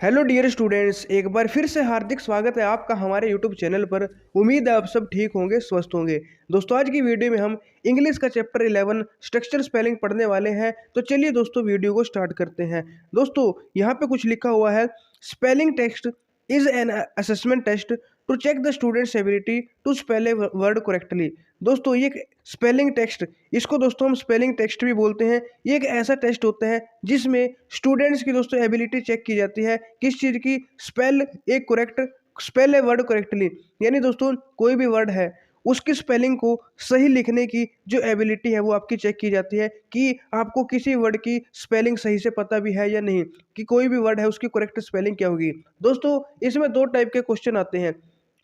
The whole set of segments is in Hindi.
हेलो डियर स्टूडेंट्स, एक बार फिर से हार्दिक स्वागत है आपका हमारे यूट्यूब चैनल पर। उम्मीद है आप सब ठीक होंगे, स्वस्थ होंगे। दोस्तों, आज की वीडियो में हम इंग्लिश का चैप्टर 11 स्ट्रक्चर स्पेलिंग पढ़ने वाले हैं। तो चलिए दोस्तों, वीडियो को स्टार्ट करते हैं। दोस्तों, यहाँ पे कुछ लिखा हुआ है, spelling test is an assessment test to check the students ability to spell a word correctly. दोस्तों, ये स्पेलिंग टेस्ट, इसको दोस्तों हम स्पेलिंग टेस्ट भी बोलते हैं। ये एक ऐसा टेस्ट होता है जिसमें स्टूडेंट्स की दोस्तों एबिलिटी चेक की जाती है, किस चीज़ की, स्पेल ए वर्ड करेक्टली। यानी दोस्तों, कोई भी वर्ड है उसकी स्पेलिंग को सही लिखने की जो एबिलिटी है वो आपकी चेक की जाती है कि आपको किसी वर्ड की स्पेलिंग सही से पता भी है या नहीं, कि कोई भी वर्ड है उसकी करेक्ट स्पेलिंग क्या होगी। दोस्तों, इसमें दो टाइप के क्वेश्चन आते हैं।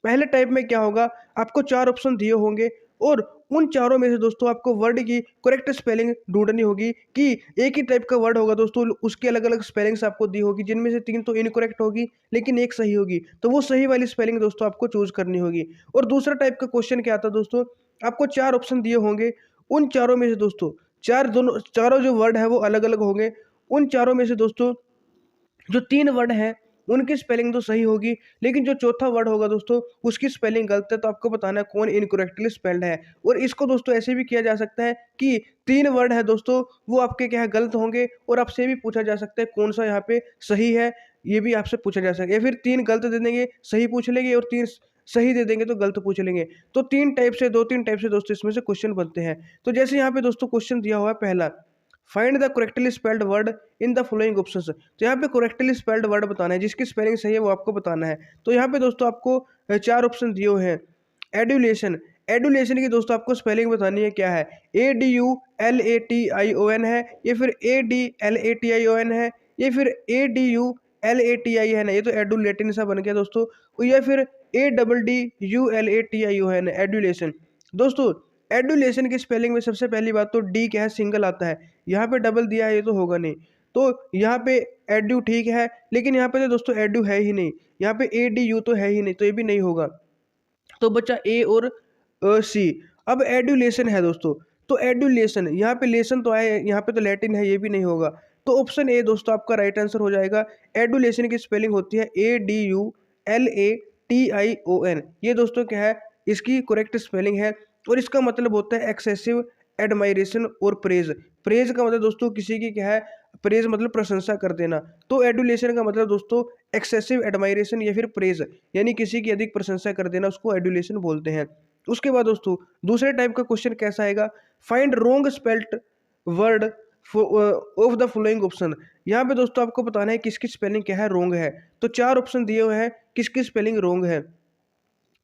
पहले टाइप में क्या होगा, आपको चार ऑप्शन दिए होंगे और उन चारों में से दोस्तों आपको वर्ड की करेक्ट स्पेलिंग ढूंढनी होगी कि एक ही टाइप का वर्ड होगा दोस्तों, उसकी अलग अलग स्पेलिंग्स आपको दी होगी, जिनमें से तीन तो इनकरेक्ट होगी लेकिन एक सही होगी। तो वो सही वाली स्पेलिंग दोस्तों आपको चूज करनी होगी। और दूसरा टाइप का क्वेश्चन क्या आता है दोस्तों, आपको चार ऑप्शन दिए होंगे, उन चारों में से दोस्तों चारों जो वर्ड है वो अलग अलग होंगे। उन चारों में से दोस्तों जो तीन वर्ड हैं उनकी स्पेलिंग तो सही होगी, लेकिन जो चौथा वर्ड होगा दोस्तों उसकी स्पेलिंग गलत है। तो आपको बताना है कौन इनकरेक्टली स्पेल्ड है। और इसको दोस्तों ऐसे भी किया जा सकता है कि तीन वर्ड है दोस्तों, वो आपके क्या है, गलत होंगे, और आपसे भी पूछा जा सकता है कौन सा यहाँ पे सही है, ये भी आपसे पूछा जा सकता है। या फिर तीन गलत दे देंगे, सही पूछ लेंगे, और तीन सही दे देंगे तो गलत पूछ लेंगे। तो दो तीन टाइप से दोस्तों इसमें से क्वेश्चन बनते हैं। तो जैसे यहाँ पे दोस्तों क्वेश्चन दिया हुआ है पहला, find the correctly spelled word in the following options. तो यहाँ पे करेक्टली स्पेल्ड वर्ड बताना है, जिसकी स्पेलिंग सही है वो आपको बताना है। तो यहाँ पे दोस्तों आपको चार ऑप्शन दिए हुए हैं। एडुलेशन, एडुलेशन की दोस्तों आपको स्पेलिंग बतानी है, क्या है, ADULATION है, या फिर ADLATION है, या फिर ADULATI है ना, ये तो एडुलेटिन सा बन गया दोस्तों, या फिर ADDULATION है, एडुलेशन। दोस्तों, एडुलेशन की स्पेलिंग में सबसे पहली बात तो डी क्या है, सिंगल आता है। यहाँ पे डबल दिया है, ये तो होगा नहीं। तो यहाँ पे एडू ठीक है, लेकिन यहाँ पे तो दोस्तों एडू है ही नहीं, यहाँ पे ADU तो है ही नहीं, तो ये भी नहीं होगा। तो बच्चा ए और सी। अब एडुलेशन है दोस्तों, तो एडुलेशन, यहाँ पे लेसन तो आए, यहाँ पे तो लैटिन है, ये भी नहीं होगा। तो ऑप्शन ए दोस्तों आपका राइट आंसर हो जाएगा। एडुलेशन की स्पेलिंग होती है ADULATION। ये दोस्तों क्या है, इसकी करेक्ट स्पेलिंग है। और इसका मतलब होता है एक्सेसिव एडमायरेशन और प्रेज। प्रेज का मतलब दोस्तों किसी की क्या है, प्रेज मतलब प्रशंसा कर देना। तो एडुलेशन का मतलब दोस्तों एक्सेसिव एडमायरेशन या फिर प्रेज, यानी किसी की अधिक प्रशंसा कर देना, उसको एडुलेशन बोलते हैं। उसके बाद दोस्तों दूसरे टाइप का क्वेश्चन कैसा आएगा, find wrong spelt word of the following option. यहाँ पे दोस्तों आपको बताना है किसकी स्पेलिंग क्या है, रोंग है। तो चार ऑप्शन दिए हुए हैं किसकी स्पेलिंग रोंग है।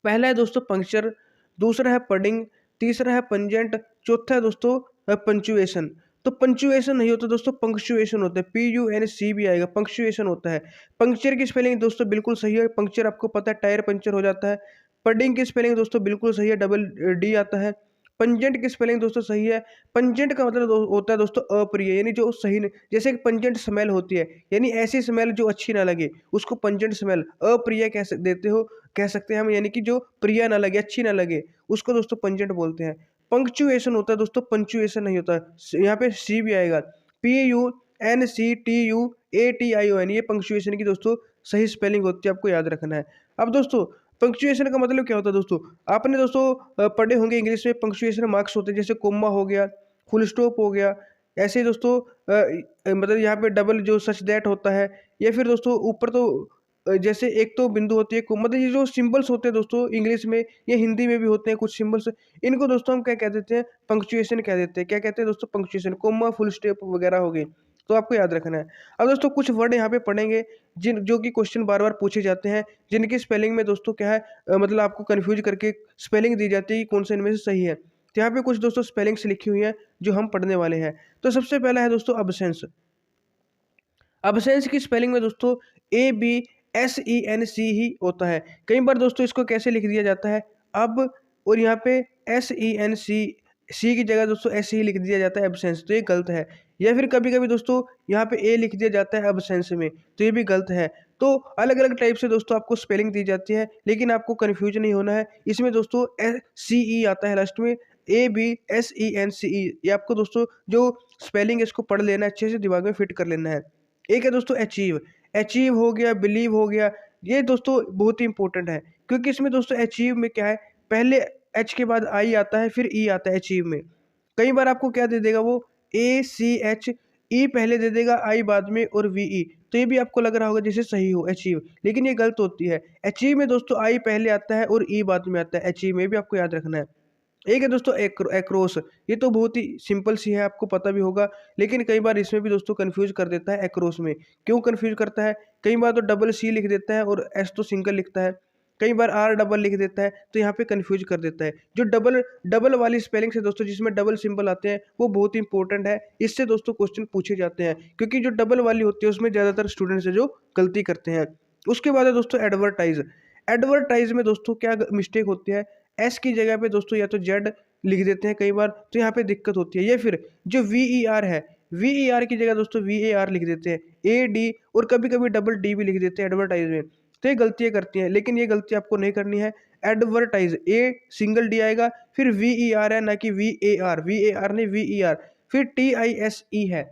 पहला है दोस्तों पंक्चर, दूसरा है पडिंग, तीसरा है पंजेंट, चौथा है दोस्तों पंचुएशन। तो पंचुएशन नहीं होता दोस्तों, पंक्चुएशन होता है, PUNC भी आएगा, पंक्चुएशन होता है। पंक्चर की स्पेलिंग दोस्तों बिल्कुल सही है, पंक्चर आपको पता है टायर पंचर हो जाता है। पडिंग की स्पेलिंग दोस्तों बिल्कुल सही है, डबल डी आता है। पंजेंट की स्पेलिंग दोस्तों सही है। पंजेंट का मतलब होता है दोस्तों अप्रिय, यानी जो सही नहीं, जैसे एक पंजेंट स्मेल होती है, यानी ऐसी स्मेल जो अच्छी ना लगे, उसको पंजेंट स्मेल, अप्रिय कह सकते हैं हम, यानी कि जो प्रिय ना लगे, अच्छी ना लगे, उसको दोस्तों पंजेंट बोलते हैं। पंक्चुएशन होता है दोस्तों, पंचुएशन नहीं होता। यहाँ पे सी भी आएगा, PUNCTUATION, ये पंक्चुएशन की दोस्तों सही स्पेलिंग होती है, आपको याद रखना है। अब दोस्तों पंक्चुएशन का मतलब क्या होता है दोस्तों, आपने दोस्तों पढ़े होंगे इंग्लिश में, पंक्चुएशन मार्क्स होते हैं, जैसे कोमा हो गया, फुल स्टॉप हो गया, ऐसे ही दोस्तों मतलब यहाँ पे डबल जो सच दैट होता है, या फिर दोस्तों ऊपर तो जैसे एक तो बिंदु होती है, मतलब ये जो सिंबल्स होते हैं दोस्तों इंग्लिश में या हिंदी में भी होते हैं कुछ सिंबल्स, इनको दोस्तों हम क्या कह देते हैं, पंक्चुएशन कह देते हैं। क्या कहते हैं दोस्तों, पंक्चुएशन, कोमा, फुल स्टॉप वगैरह हो गई। तो आपको याद रखना है। अब दोस्तों कुछ वर्ड यहाँ पे पढ़ेंगे जो कि क्वेश्चन बार बार पूछे जाते हैं, जिनकी स्पेलिंग में दोस्तों क्या है, मतलब आपको कंफ्यूज करके स्पेलिंग दी जाती है कि कौन सा इनमें से सही है। तो यहाँ पे कुछ दोस्तों स्पेलिंग्स लिखी हुई हैं जो हम पढ़ने वाले हैं। तो सबसे पहला है दोस्तों अब्सेंस। अब्सेंस की स्पेलिंग में दोस्तों ABSENC ही होता है। कई बार दोस्तों इसको कैसे लिख दिया जाता है, अब, और यहाँ पे SENC, सी की जगह दोस्तों ऐसे ही लिख दिया जाता है एब्सेंस, तो ये गलत है। या फिर कभी कभी दोस्तों यहाँ पे ए लिख दिया जाता है एब्सेंस में, तो ये भी गलत है। तो अलग अलग टाइप से दोस्तों आपको स्पेलिंग दी जाती है, लेकिन आपको कन्फ्यूज नहीं होना है। इसमें दोस्तों CE आता है लास्ट में, ABSENCE, ये आपको दोस्तों जो स्पेलिंग है इसको पढ़ लेना है, अच्छे से दिमाग में फिट कर लेना है। एक है दोस्तों अचीव, अचीव हो गया, बिलीव हो गया, ये दोस्तों बहुत ही इंपॉर्टेंट है, क्योंकि इसमें दोस्तों अचीव में क्या है, पहले एच के बाद आई आता है, फिर ई आता है अचीव में। कई बार आपको क्या दे देगा वो, ACH, ई पहले दे देगा, आई बाद में और VE, तो ये भी आपको लग रहा होगा जैसे सही हो अचीव, लेकिन ये गलत होती है। अचीव में दोस्तों आई पहले आता है और ई बाद में आता है, अचीव में भी आपको याद रखना है। एक है दोस्तों एक्रोस, ये तो बहुत ही सिंपल सी है, आपको पता भी होगा, लेकिन कई बार इसमें भी दोस्तों कंफ्यूज कर देता है एक्रोस में। क्यों कंफ्यूज करता है, कई बार तो डबल C लिख देता है और S तो सिंगल लिखता है, कई बार R डबल लिख देता है, तो यहाँ पे कंफ्यूज कर देता है। जो डबल डबल वाली स्पेलिंग है दोस्तों, जिसमें डबल सिंबल आते हैं, वो बहुत इंपॉर्टेंट है, इससे दोस्तों क्वेश्चन पूछे जाते हैं, क्योंकि जो डबल वाली होती है उसमें ज़्यादातर स्टूडेंट्स है जो गलती करते हैं। उसके बाद है दोस्तों एडवर्टाइज। एडवर्टाइज में दोस्तों क्या मिस्टेक होती है, एस की जगह पे दोस्तों या तो जेड लिख देते हैं कई बार, तो यहाँ पे दिक्कत होती है। या फिर जो VER है, VER की जगह दोस्तों VAR लिख देते हैं, AD, और कभी कभी डबल D भी लिख देते हैं एडवर्टाइज में, तो ये गलतियाँ करती हैं, लेकिन ये गलती आपको नहीं करनी है। एडवर्टाइज, ए सिंगल डी आएगा, फिर VER है, ना कि VAR, VAR नहीं VER, फिर TISE है,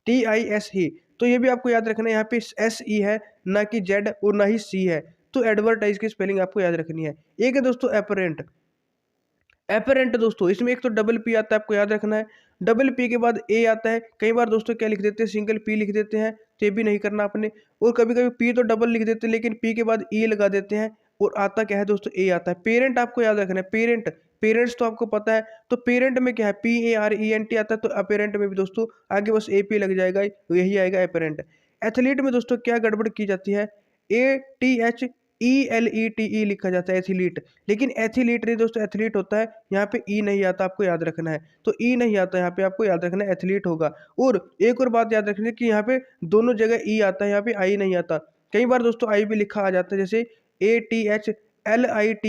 TISE, तो ये भी आपको याद रखना है, यहाँ पे SE है, ना कि जेड और ना ही C है, तो एडवर्टाइज की स्पेलिंग आपको याद रखनी है। एक है दोस्तों एपरेंट। एपरेंट दोस्तों, इसमें एक तो डबल P आता है, आपको याद रखना है, डबल P के बाद A आता है, कई बार दोस्तों क्या लिख देते हैं, सिंगल P लिख देते हैं, तो ये भी नहीं करना आपने। और कभी कभी P तो डबल लिख देते हैं, लेकिन P के बाद E लगा देते हैं, और आता क्या है दोस्तों, A आता है। पेरेंट आपको याद रखना है, पेरेंट, पेरेंट्स तो आपको पता है, तो पेरेंट में क्या है, PARENT आता है, तो अपेरेंट में भी दोस्तों आगे बस AP लग जाएगा, यही आएगा अपेरेंट। एथलीट में दोस्तों क्या गड़बड़ की जाती है, ATHELETE लिखा जाता है एथलीट, लेकिन एथलीट नहीं दोस्तों, एथलीट होता है, यहाँ पे ई नहीं आता, आपको याद रखना है, तो ई नहीं आता यहाँ पे, आपको याद रखना है एथलीट होगा। और एक और बात याद रखनी है कि यहाँ पे दोनों जगह ई आता है, यहाँ पे आई नहीं आता। कई बार दोस्तों आई भी लिखा आ जाता है, जैसे ATHLITE,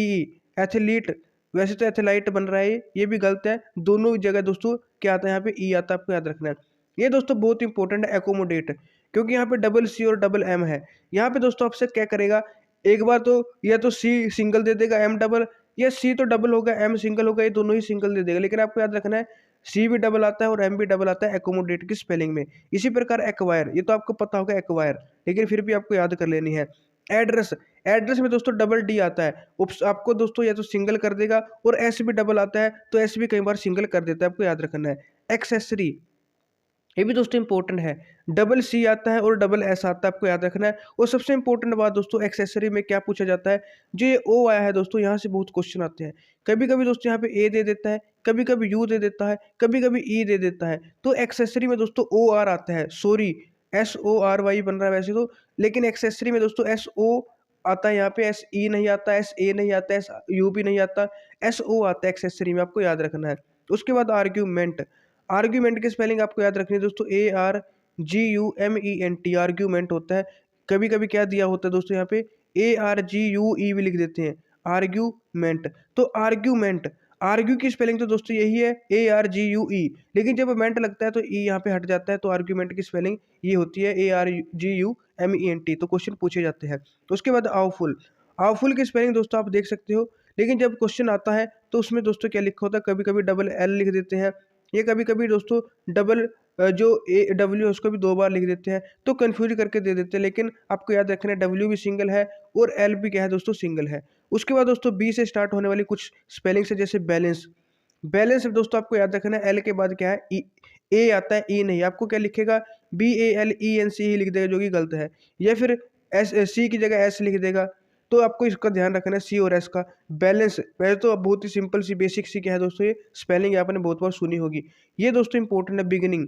एथलीट, वैसे तो एथलाइट बन रहा है, ये भी गलत है, दोनों जगह दोस्तों क्या आता है, यहाँ पे ई आता है, आपको याद रखना है। ये दोस्तों बहुत इंपॉर्टेंट है एकोमोडेट, क्योंकि यहाँ पे डबल C और डबल M है। यहाँ पे दोस्तों आपसे क्या करेगा, एक बार तो या तो C सिंगल दे देगा, M डबल, या C तो डबल होगा, M सिंगल होगा, ये दोनों ही सिंगल दे देगा, लेकिन आपको याद रखना है C भी डबल आता है और M भी डबल आता है एकोमोडेट की स्पेलिंग में। इसी प्रकार एक्वायर, ये तो आपको पता होगा एक्वायर, लेकिन फिर भी आपको याद कर लेनी है। एड्रेस, एड्रेस में दोस्तों डबल D आता है, आपको दोस्तों या तो सिंगल कर देगा, और S भी डबल आता है, तो S भी कई बार सिंगल कर देता है, आपको याद रखना है। एक्सेसरी, ये भी दोस्तों इंपॉर्टेंट है, डबल C आता है और डबल S आता है, आपको याद रखना है। और सबसे इंपॉर्टेंट बात दोस्तों, एक्सेसरी में क्या पूछा जाता है, जो ये O आया है दोस्तों, यहाँ से बहुत क्वेश्चन आते हैं। कभी कभी दोस्तों यहाँ पे A दे देता है, कभी कभी U दे देता है, कभी कभी E दे देता है, तो एक्सेसरी में दोस्तों OR आता है, सॉरी SORY बन रहा है वैसे तो, लेकिन एक्सेसरी में दोस्तों SO आता है, यहाँ पे SE नहीं आता, SA नहीं आता, SU भी नहीं आता, SO आता है एक्सेसरी में, आपको याद रखना है। उसके बाद आर्ग्यूमेंट, आर्ग्यूमेंट की स्पेलिंग आपको याद रखनी है दोस्तों, ARGUMENT, आर्ग्यूमेंट होता है। कभी कभी क्या दिया होता है दोस्तों, यहाँ पे ARGUE भी लिख देते हैं, आर्ग्यूमेंट, तो आर्ग्यूमेंट, आर्ग्यू की स्पेलिंग तो दोस्तों यही है ARGUE, लेकिन जब मेंट लगता है तो ई यहाँ पे हट जाता है, तो आर्ग्यूमेंट की स्पेलिंग ये होती है ARGUMENT, तो क्वेश्चन पूछे जाते हैं। तो उसके बाद आवफुल, आवफुल की स्पेलिंग दोस्तों आप देख सकते हो, लेकिन जब क्वेश्चन आता है तो उसमें दोस्तों क्या लिखा होता है, कभी कभी डबल L लिख देते हैं, ये कभी कभी दोस्तों डबल जो AW है उसको भी दो बार लिख देते हैं, तो कन्फ्यूज करके दे देते हैं, लेकिन आपको याद रखना है W भी सिंगल है और L भी क्या है दोस्तों, सिंगल है। उसके बाद दोस्तों B से स्टार्ट होने वाली कुछ स्पेलिंग्स है, जैसे बैलेंस, बैलेंस दोस्तों आपको याद रखना है, L के बाद क्या है, A आता है, E नहीं, आपको क्या लिखेगा, BALENC ही लिख देगा, जो कि गलत है। या फिर C की जगह S लिख देगा, तो आपको इसका ध्यान रखना है, C और S का। बैलेंस, वैसे तो बहुत ही सिंपल सी बेसिक सी क्या है दोस्तों, ये स्पेलिंग आपने बहुत बार सुनी होगी। ये दोस्तों इंपॉर्टेंट है। बिगिनिंग,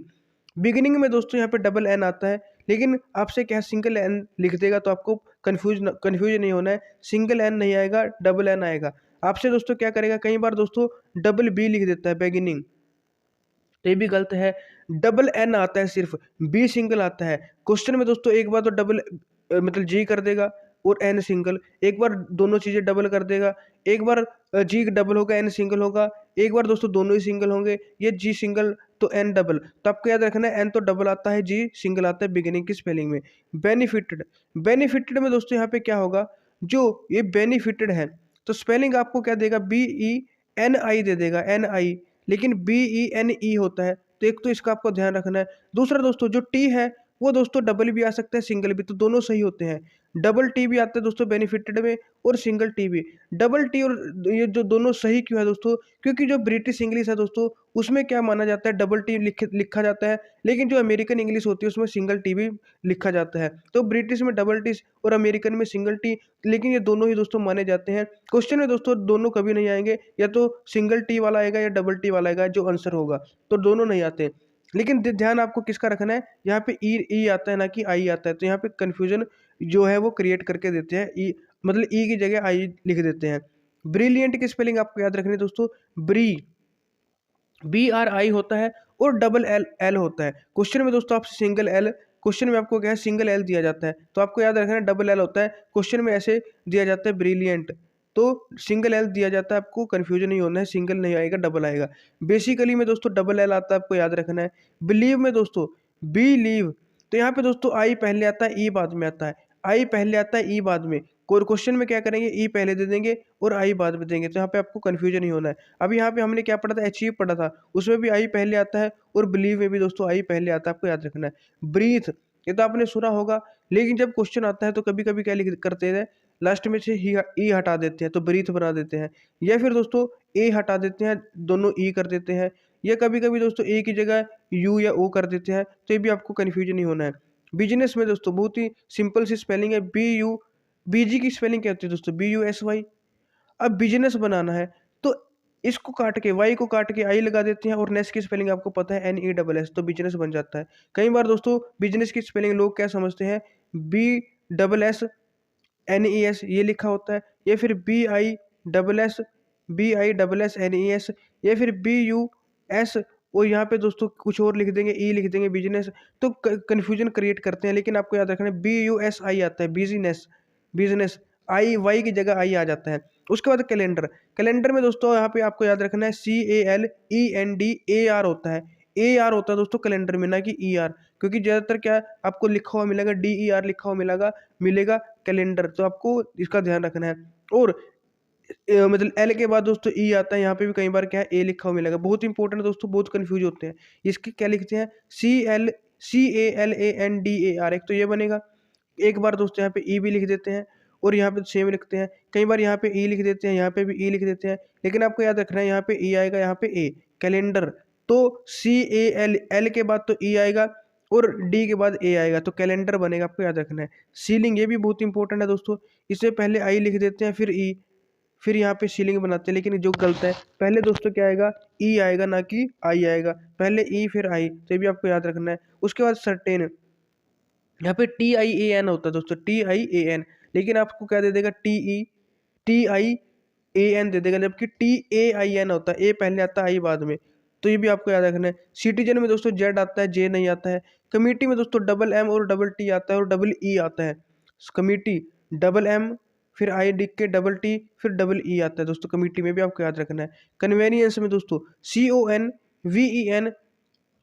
बिगिनिंग में दोस्तों यहाँ पे डबल N आता है, लेकिन आपसे क्या है, सिंगल N लिख देगा, तो आपको कन्फ्यूज नहीं होना है, सिंगल N नहीं आएगा, डबल N आएगा। आपसे दोस्तों क्या करेगा, कई बार दोस्तों डबल B लिख देता है बिगिनिंग, तो ये भी गलत है। डबल N आता है सिर्फ, B सिंगल आता है। क्वेश्चन में दोस्तों एक बार तो डबल मतलब G कर देगा और N सिंगल, एक बार दोनों चीज़ें डबल कर देगा, एक बार G डबल होगा, N सिंगल होगा, एक बार दोस्तों दोनों ही सिंगल होंगे, ये G सिंगल तो N डबल, तो आपको याद रखना है N तो डबल आता है, G सिंगल आता है बिगिनिंग की स्पेलिंग में। बेनिफिटेड, बेनिफिटेड में दोस्तों यहाँ पे क्या होगा, जो ये बेनिफिटेड है तो स्पेलिंग आपको क्या देगा, BENI दे देगा, NI, लेकिन BENE होता है, तो एक तो इसका आपको ध्यान रखना है। दूसरा दोस्तों जो T है वो दोस्तों डबल भी आ सकता है, सिंगल भी, तो दोनों सही होते हैं। डबल टी भी आता है दोस्तों बेनिफिटेड में, और सिंगल टी भी। डबल टी और ये जो दोनों सही क्यों है दोस्तों, क्योंकि जो ब्रिटिश इंग्लिश है दोस्तों, उसमें क्या माना जाता है, डबल टी लिखा जाता है, लेकिन जो अमेरिकन इंग्लिश होती है उसमें सिंगल टी भी लिखा जाता है। तो ब्रिटिश में डबल टी और अमेरिकन में सिंगल टी, लेकिन ये दोनों ही दोस्तों माने जाते हैं। क्वेश्चन में दोस्तों दोनों कभी नहीं आएंगे, या तो सिंगल टी वाला आएगा या डबल टी वाला आएगा जो आंसर होगा, तो दोनों नहीं आते। लेकिन ध्यान आपको किसका रखना है, यहाँ पे ई ई आता है ना कि आई आता है, तो यहाँ पे कंफ्यूजन जो है वो क्रिएट करके देते हैं। ई मतलब ई की जगह आई लिख देते हैं। ब्रिलियंट की स्पेलिंग आपको याद रखनी है दोस्तों, ब्री, BRI होता है, और डबल एल एल होता है। क्वेश्चन में दोस्तों आपसे सिंगल एल, क्वेश्चन में आपको क्या है, सिंगल एल दिया जाता है, तो आपको याद रखना है डबल एल होता है। क्वेश्चन में ऐसे दिया जाता है ब्रिलियंट, तो सिंगल एल दिया जाता है, आपको कंफ्यूजन नहीं होना है, सिंगल नहीं आएगा डबल आएगा। बेसिकली में दोस्तों डबल एल आता है, आपको याद रखना है। बिलीव में दोस्तों बिलीव, तो यहाँ पे दोस्तों आई पहले आता है, ई बाद में आता है, आई पहले आता है, ई बाद में। क्वेश्चन में क्या करेंगे, ई पहले दे देंगे और आई बाद में देंगे, तो यहाँ पे आपको कंफ्यूजन नहीं होना है। अब यहाँ पे हमने क्या पढ़ा था, अचीव पढ़ा था, उसमें भी आई पहले आता है, और बिलीव में भी दोस्तों आई पहले आता है, आपको याद रखना है। ब्रीथ, ये तो आपने सुना होगा, लेकिन जब क्वेश्चन आता है तो कभी कभी क्या लिख करते हैं, लास्ट में से ई हटा देते हैं, तो ब्रीथ बना देते हैं, या फिर दोस्तों ए हटा देते हैं, दोनों ई कर देते हैं, या कभी कभी दोस्तों ए की जगह यू या ओ कर देते हैं, तो ये भी आपको कन्फ्यूजन नहीं होना है। बिजनेस में दोस्तों बहुत ही सिंपल सी स्पेलिंग है, BG की स्पेलिंग क्या होती है दोस्तों, BUSY। अब बिजनेस बनाना है, तो इसको काट के, वाई को काट के आई लगा देते हैं, और नेस की स्पेलिंग आपको पता है NESS, तो बिजनेस बन जाता है। कई बार दोस्तों बिजनेस की स्पेलिंग लोग क्या समझते हैं, BSS NES ये लिखा होता है, या फिर BISSNES, या फिर BUS, और यहाँ पे दोस्तों कुछ और लिख देंगे, ई लिख देंगे बिजनेस, तो कन्फ्यूजन क्रिएट करते हैं। लेकिन आपको याद रखना है BUSI आता है, बिजनेस, बिजनेस, आई वाई की जगह आई आ जाता है। उसके बाद कैलेंडर, कैलेंडर में दोस्तों यहाँ पे आपको याद रखना है CALENDAR होता है, AR होता है दोस्तों कैलेंडर में, ना कि ER, क्योंकि ज़्यादातर क्या आपको लिखा हुआ मिलेगा, DER लिखा हुआ मिलेगा कैलेंडर, तो आपको इसका ध्यान रखना है। और मतलब एल के बाद दोस्तों ई आता है, यहाँ पे भी कई बार क्या है ए लिखा हुआ मिलेगा, बहुत इंपॉर्टेंट है दोस्तों, बहुत कंफ्यूज होते हैं। इसके क्या लिखते हैं, CALANDAR, एक तो ये बनेगा। एक बार दोस्तों यहाँ पे ई भी लिख देते हैं, और यहाँ पे सेम लिखते हैं, कई बार यहाँ पे ई लिख देते हैं, यहाँ पे भी ई लिख देते हैं, लेकिन आपको याद रखना है यहाँ पे ई आएगा, यहाँ पे ए, कैलेंडर, तो CAL के बाद तो ई आएगा, और डी के बाद ए आएगा, तो कैलेंडर बनेगा, आपको याद रखना है। सीलिंग, ये भी बहुत इंपॉर्टेंट है दोस्तों, इससे पहले आई लिख देते हैं, फिर ई, फिर यहाँ पे सीलिंग बनाते हैं, लेकिन जो गलत है, पहले दोस्तों क्या आएगा, ई आएगा, ना कि आई आएगा, पहले ई फिर आई, तो ये भी आपको याद रखना है। उसके बाद सर्टेन, यहाँ पे TIAN होता है दोस्तों, TIAN, लेकिन आपको क्या दे देगा, TIAN दे देगा, जबकि TAIN होता है, ए पहले आता है, आई बाद में, तो ये भी आपको याद रखना है। सिटीजन में दोस्तों जेड आता है, जे नहीं आता है। कमिटी में दोस्तों डबल M और डबल T आता है, और डबल E आता है। कमिटी डबल M, फिर आई लिख के डबल T, फिर डबल E आता है दोस्तों, कमिटी में भी आपको याद रखना है। कन्वेनियंस में दोस्तों CONVEN,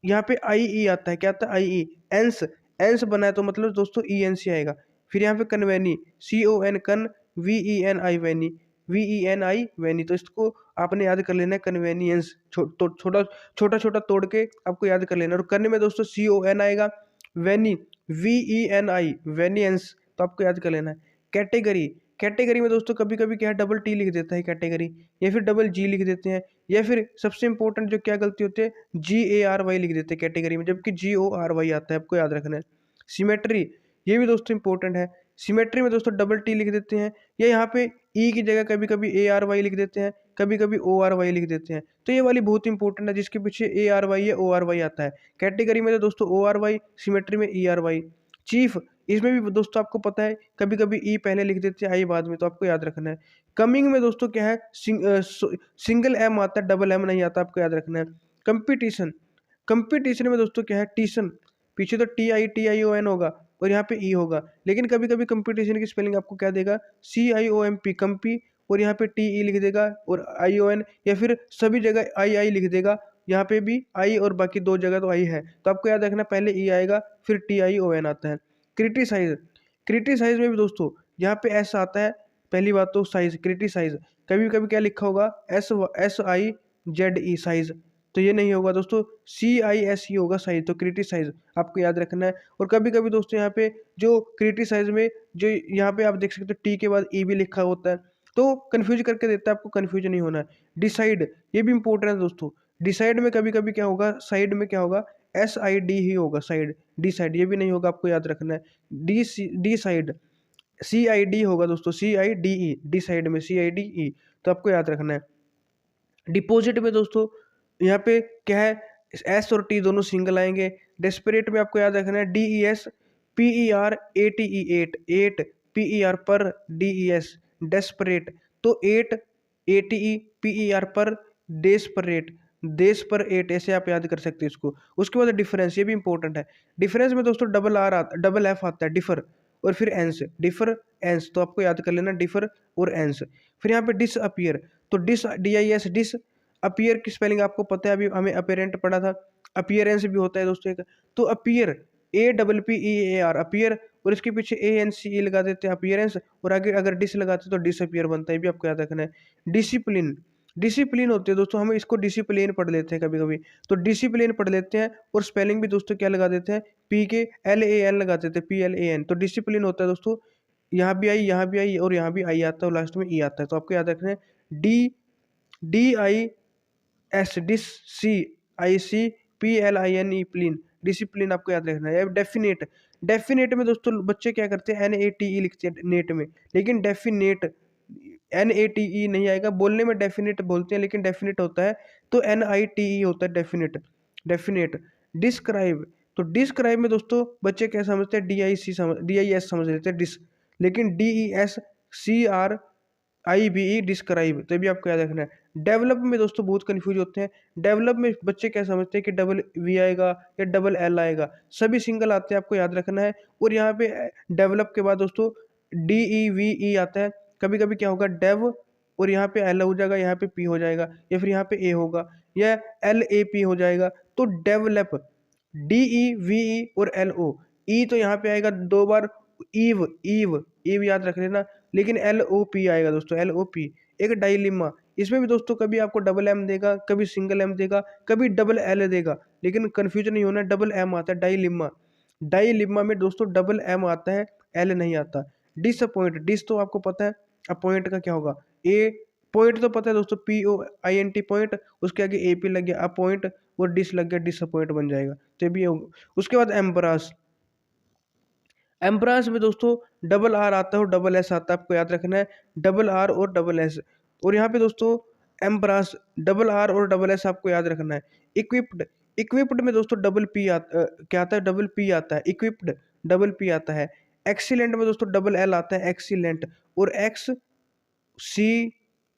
यहाँ पे IE आता है, क्या आता है, IE, एंस, एंस बना है तो मतलब दोस्तों ENC आएगा। फिर यहाँ पे कन्वेनी, CON कन, VENI वैनी, VENI वैनी, तो इसको आपने याद कर लेना है, कन्वेनियंस, छोटा छोटा छोटा तोड़ के आपको याद कर लेना है। और करने में दोस्तों CON आएगा, वैनी, VENI वेनियंस, तो आपको याद कर लेना है। कैटेगरी, कैटेगरी में दोस्तों कभी कभी क्या है, डबल T लिख देता है कैटेगरी, या फिर डबल G लिख देते हैं, या फिर सबसे इंपॉर्टेंट जो क्या गलती होती है, GARY लिख देते हैं कैटेगरी में, जबकि GORY आता है, आपको याद रखना है। सिमेट्री, ये भी दोस्तों इंपॉर्टेंट है। सिमेट्री में दोस्तों डबल T लिख देते हैं, या यहाँ पे ई की जगह कभी कभी ARY लिख देते हैं, कभी कभी ORY लिख देते हैं, तो ये वाली बहुत इंपॉर्टेंट है, जिसके पीछे ARY या ORY आता है। कैटेगरी में तो दोस्तों ORY, सिमेट्री में ERY। चीफ, इसमें भी दोस्तों आपको पता है कभी कभी ई पहले लिख देते हैं, आई बाद में, तो आपको याद रखना है। कमिंग में दोस्तों क्या है, सिंगल M आता है, डबल M नहीं आता, आपको याद रखना है। कंपटीशन, कंपटीशन में दोस्तों क्या है, टीशन, पीछे तो TION होगा, और यहाँ पे ई होगा, लेकिन कभी कभी कंपटीशन की स्पेलिंग आपको क्या देगा, CIOMP, कंपी, और यहाँ पे TE लिख देगा, और ION, या फिर सभी जगह आई लिख देगा, यहाँ पे भी आई, और बाकी दो जगह तो आई है, तो आपको याद रखना पहले ई आएगा, फिर TION आता है। क्रिटिसाइज, क्रिटिसाइज में भी दोस्तों यहाँ पे एस आता है, पहली बात तो साइज, क्रिटिसाइज, कभी कभी क्या लिखा होगा, SIZE साइज, तो ये नहीं होगा दोस्तों, CISE होगा सही, तो क्रिटिसाइज आपको याद रखना है। और कभी कभी दोस्तों यहाँ पे जो क्रिटिसाइज में जो यहाँ पे आप देख सकते हो टी के बाद ई भी लिखा होता है, तो कन्फ्यूज करके देता है, आपको कन्फ्यूज नहीं होना है। डिसाइड, ये भी इंपॉर्टेंट है दोस्तों। डिसाइड में कभी कभी क्या होगा, साइड में क्या होगा, SID ही होगा साइड, डिसाइड ये भी नहीं होगा, आपको याद रखना है। डी साइड, CID होगा दोस्तों, CIDE, डी साइड में CIDE, तो आपको याद रखना है। डिपॉजिट में दोस्तों यहाँ पे क्या है, एस और टी दोनों सिंगल आएंगे। डेस्परेट में आपको याद रखना है DESPER एट, एट PER पर DES, डेस्परेट, तो 8 ATE PER पर, डेस्परेट, देश पर 8, ऐसे आप याद कर सकते हैं इसको। उसके बाद डिफरेंस, ये भी इंपॉर्टेंट है। डिफरेंस में दोस्तों डबल एफ आता है, डिफर, और फिर एंस, डिफर एंस, तो आपको याद कर लेना डिफर और एंस। फिर यहाँ पे डिसअपियर, तो DIS डिस, अपीयर की स्पेलिंग आपको पता है, अभी हमें अपेरेंट पढ़ा था। अपीयरेंस भी होता है दोस्तों एक, तो अपीयर APPEAR अपीयर, और इसके पीछे ANCE लगा देते हैं अपीयरेंस, और आगे अगर डिस लगाते हैं तो डिसअपियर बनता है, ये भी आपको याद रखना है। डिसिप्लिन, डिसिप्लिन होती है दोस्तों, हम इसको डिसिप्लिन पढ़ लेते हैं कभी कभी, तो डिसिप्लिन पढ़ लेते हैं, और स्पेलिंग भी दोस्तों क्या लगा देते हैं, PKLAN लगा देते हैं, PLAN, तो डिसिप्लिन होता है दोस्तों, यहाँ भी आई, यहाँ भी आई, और यहाँ भी आई आता है, और लास्ट में ई आता है, तो आपको याद रखना है DIS डिस, CICPLINE प्लीन, डिसिप्लिन आपको याद रखना है। डेफिनेट, डेफिनेट में दोस्तों बच्चे क्या करते हैं, NATE लिखते हैं नेट में, लेकिन डेफिनेट NATE नहीं आएगा, बोलने में डेफिनेट बोलते हैं लेकिन डेफिनेट होता है, तो NITE होता है डेफिनेट, डेफिनेट। डिस्क्राइब, तो डिस्क्राइब में दोस्तों बच्चे क्या समझते हैं, DIS समझ लेते हैं डिस, लेकिन DESCRIBE डिस्क्राइब, तो ये भी आपको याद रखना है। डेवलप में दोस्तों बहुत कंफ्यूज होते हैं, डेवलप में बच्चे क्या समझते हैं कि डबल V आएगा या डबल L आएगा, सभी सिंगल आते हैं, आपको याद रखना है। और यहाँ पे डेवलप के बाद दोस्तों DEVE आता है, कभी कभी क्या होगा डेव, और यहाँ पे L हो जाएगा, यहाँ पे P हो जाएगा, या फिर यहाँ पे A होगा, या LAP हो जाएगा, तो डेवलप, DEVE और LO, ई तो यहाँ पे आएगा 2 बार, ईव, ईव याद रख लेना, लेकिन LOP आएगा दोस्तों, LOP। एक डायलिमा, इसमें भी दोस्तों कभी आपको डबल M देगा, कभी सिंगल M देगा, कभी डबल L देगा, लेकिन कंफ्यूजन नहीं होना, डबल M आता है डायलिमा, डायलिमा में दोस्तों डबल M आता है, L नहीं आता। डिसअपॉइंट, डिस तो आपको पता है, अपॉइंट का क्या होगा, ए, पॉइंट तो पता है दोस्तों, POINT पॉइंट, उसके आगे AP लग गया अपॉइंट, और डिस लग गया डिसअपॉइंट बन जाएगा, तो ये भी होगा। उसके बाद एम्बरास, एम्ब्रास में दोस्तों डबल R आता है और डबल S आता है, आपको याद रखना है, डबल R और डबल S। और यहाँ पे दोस्तों एम्ब्रास, डबल R और डबल S आपको याद रखना है। इक्विप्ड, इक्विप्ड में दोस्तों डबल P क्या आता है, डबल P आता है, इक्विप्ड डबल P आता है। एक्सीलेंट में दोस्तों डबल L आता है, एक्सीलेंट, और XC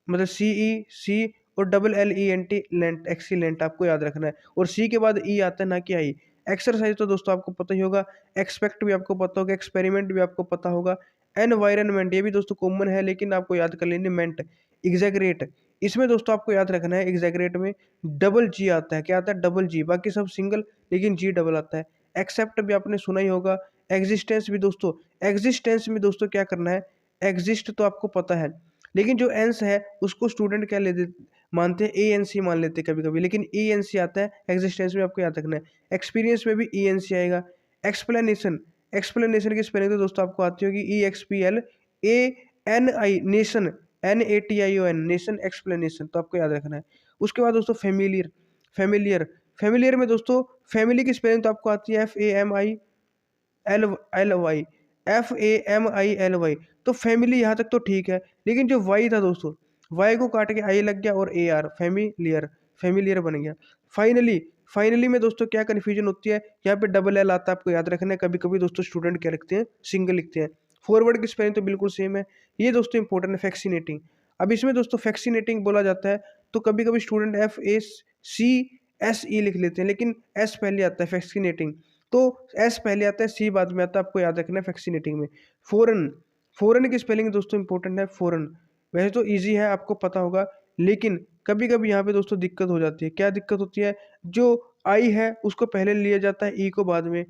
मतलब CEC, और डबल LENT लेंट, एक्सीलेंट आपको याद रखना है। और C के बाद E आता है, ना कि I। एक्सरसाइज तो दोस्तों आपको पता ही होगा, एक्सपेक्ट भी आपको पता होगा, एक्सपेरिमेंट भी आपको पता होगा। एनवायरनमेंट, ये भी दोस्तों कॉमन है, लेकिन आपको याद कर लेनी मेंट। एग्जैगरेट, इसमें दोस्तों आपको याद रखना है, एग्जैगरेट में डबल G आता है, क्या आता है, डबल G, बाकी सब सिंगल, लेकिन G डबल आता है। एक्सेप्ट भी आपने सुना ही होगा। एग्जिस्टेंस भी दोस्तों, एग्जिस्टेंस में दोस्तों क्या करना है, एग्जिस्ट तो आपको पता है, लेकिन जो एंस है उसको स्टूडेंट क्या ले मानते हैं, ANC मान लेते हैं कभी कभी, लेकिन ENC आता है एग्जिस्टेंस में, आपको याद रखना है। एक्सपीरियंस में भी ENC आएगा। एक्सप्लेनेशन, एक्सप्लेनेशन की स्पेलिंग तो दोस्तों आपको आती होगी, EXPLANI, nation, NATION, nation, explanation, तो आपको याद रखना है। उसके बाद दोस्तों फेमिलियर, फेमिलियर, फेमिलियर में दोस्तों फैमिली की स्पेलिंग तो आपको आती है FAMILY, तो फैमिली यहाँ तक तो ठीक है, लेकिन जो वाई था दोस्तों, वाई को काट के आई लग गया और AR, फेमिलियर, फेमिलियर बन गया। फाइनली, फाइनली में दोस्तों क्या कन्फ्यूजन होती है, यहाँ पे डबल L आता है, आपको याद रखना है। कभी कभी दोस्तों स्टूडेंट क्या लिखते हैं, सिंगल लिखते हैं। फॉरवर्ड की स्पेलिंग तो बिल्कुल सेम है, ये दोस्तों इंपॉर्टेंट है। फैक्सीनेटिंग, अब इसमें दोस्तों फैक्सीनेटिंग बोला जाता है, तो कभी कभी स्टूडेंट FACSE लिख लेते हैं, लेकिन S पहले आता है फैक्सीनेटिंग, तो S पहले आता है, C बाद में आता है, आपको याद रखना है फैक्सीनेटिंग में। फॉरेन, फॉरेन की स्पेलिंग दोस्तों इंपॉर्टेंट है, फॉरेन, वैसे तो इजी है, आपको पता होगा, लेकिन कभी कभी यहाँ पे दोस्तों दिक्कत हो जाती है। क्या दिक्कत होती है, जो आई है उसको पहले लिया जाता है, ई को बाद में,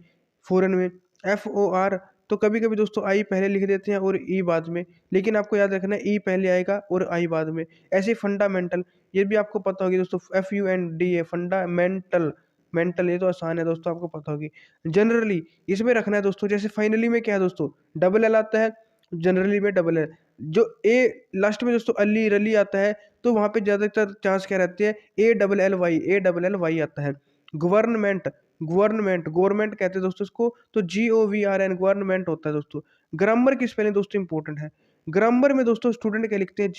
फॉरेन में। FOR तो कभी कभी दोस्तों आई पहले लिख देते हैं और ई बाद में, लेकिन आपको याद रखना है ई पहले आएगा और आई बाद में। ऐसे फंडामेंटल, ये भी आपको पता होगी दोस्तों, FUND फंडामेंटल, मेंटल, ये तो आसान है दोस्तों, आपको पता होगी। जनरली इसमें रखना है दोस्तों, जैसे फाइनली में क्या है दोस्तों, डबल एल आता है, जनरली में डबल एल। जो ए लास्ट में दोस्तों अली रली आता है, तो वहां पे ज्यादातर चांस क्या रहते हैं, A LL Y आता है। गवर्नमेंट, गवर्नमेंट कहते हैं दोस्तों इसको, तो GOVRN गवर्नमेंट होता है दोस्तों। ग्रामर की स्पेलिंग दोस्तों इंपॉर्टेंट है। ग्रामर में दोस्तों स्टूडेंट क्या लिखते हैं,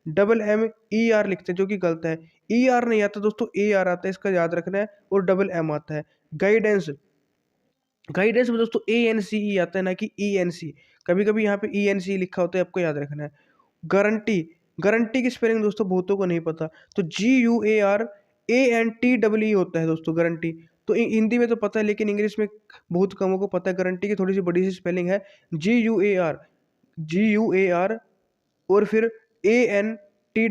GRAMMER लिखते हैं, जो कि गलत है। ER नहीं आता दोस्तों, AR आता है, इसका याद रखना है, और डबल M आता है। गाइडेंस, गाइडेंस में दोस्तों ANCE आता है, ना कि ENC। कभी कभी यहाँ पे ENC लिखा होता है, आपको याद रखना है। गारंटी, गारंटी की स्पेलिंग दोस्तों बहुतों को नहीं पता, तो GUARANTEE होता है दोस्तों गारंटी। तो हिंदी में तो पता है, लेकिन इंग्लिश में बहुत कमों को पता है। गारंटी की थोड़ी सी बड़ी सी स्पेलिंग है, GUAR और फिर ANTEE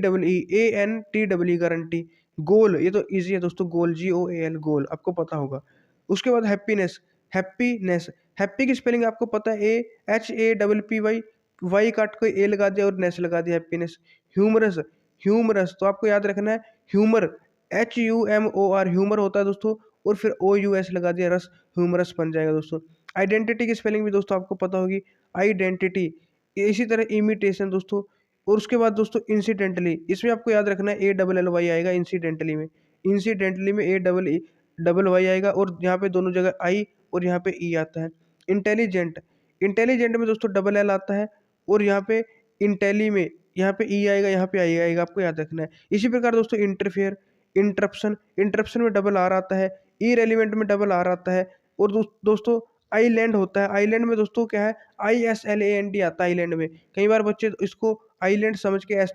गारंटी। गोल, ये तो इजी है दोस्तों, गोल GOAL गोल, आपको पता होगा। उसके बाद हैप्पीनेस, हैप्पीनेस, हैप्पी की स्पेलिंग आपको पता है, HAPPY, वाई काट को ए लगा दिया और नेस लगा दिया, हैप्पीनेस। ह्यूमरस, ह्यूमरस तो आपको याद रखना है, ह्यूमर HUMOR ह्यूमर होता है दोस्तों, और फिर OUS लगा दिया, रस, ह्यूमरस बन जाएगा दोस्तों। आइडेंटिटी की स्पेलिंग भी दोस्तों आपको पता होगी, आइडेंटिटी। इसी तरह इमिटेशन दोस्तों। और उसके बाद दोस्तों इंसिडेंटली, इसमें आपको याद रखना है ALLY आएगा इंसिडेंटली में, इंसिडेंटली में ALLY आएगा, और यहाँ पे दोनों जगह आई और यहाँ पे ई आता है। इंटेलिजेंट, इंटेलिजेंट में दोस्तों डबल एल आता है, और यहाँ पे इंटेली में यहाँ पे ई आएगा, यहाँ पे आई आएगा, आपको याद रखना है। इसी प्रकार दोस्तों इंटरफेयर, इंटरप्शन, इंटरप्शन में डबल आर आता है, इरेलीवेंट में डबल आर आता है। और दोस्तों आइलैंड होता है, आइलैंड में दोस्तों क्या है, ISLAND आता है आइलैंड में। कई बार बच्चे इसको आइलैंड समझ के एस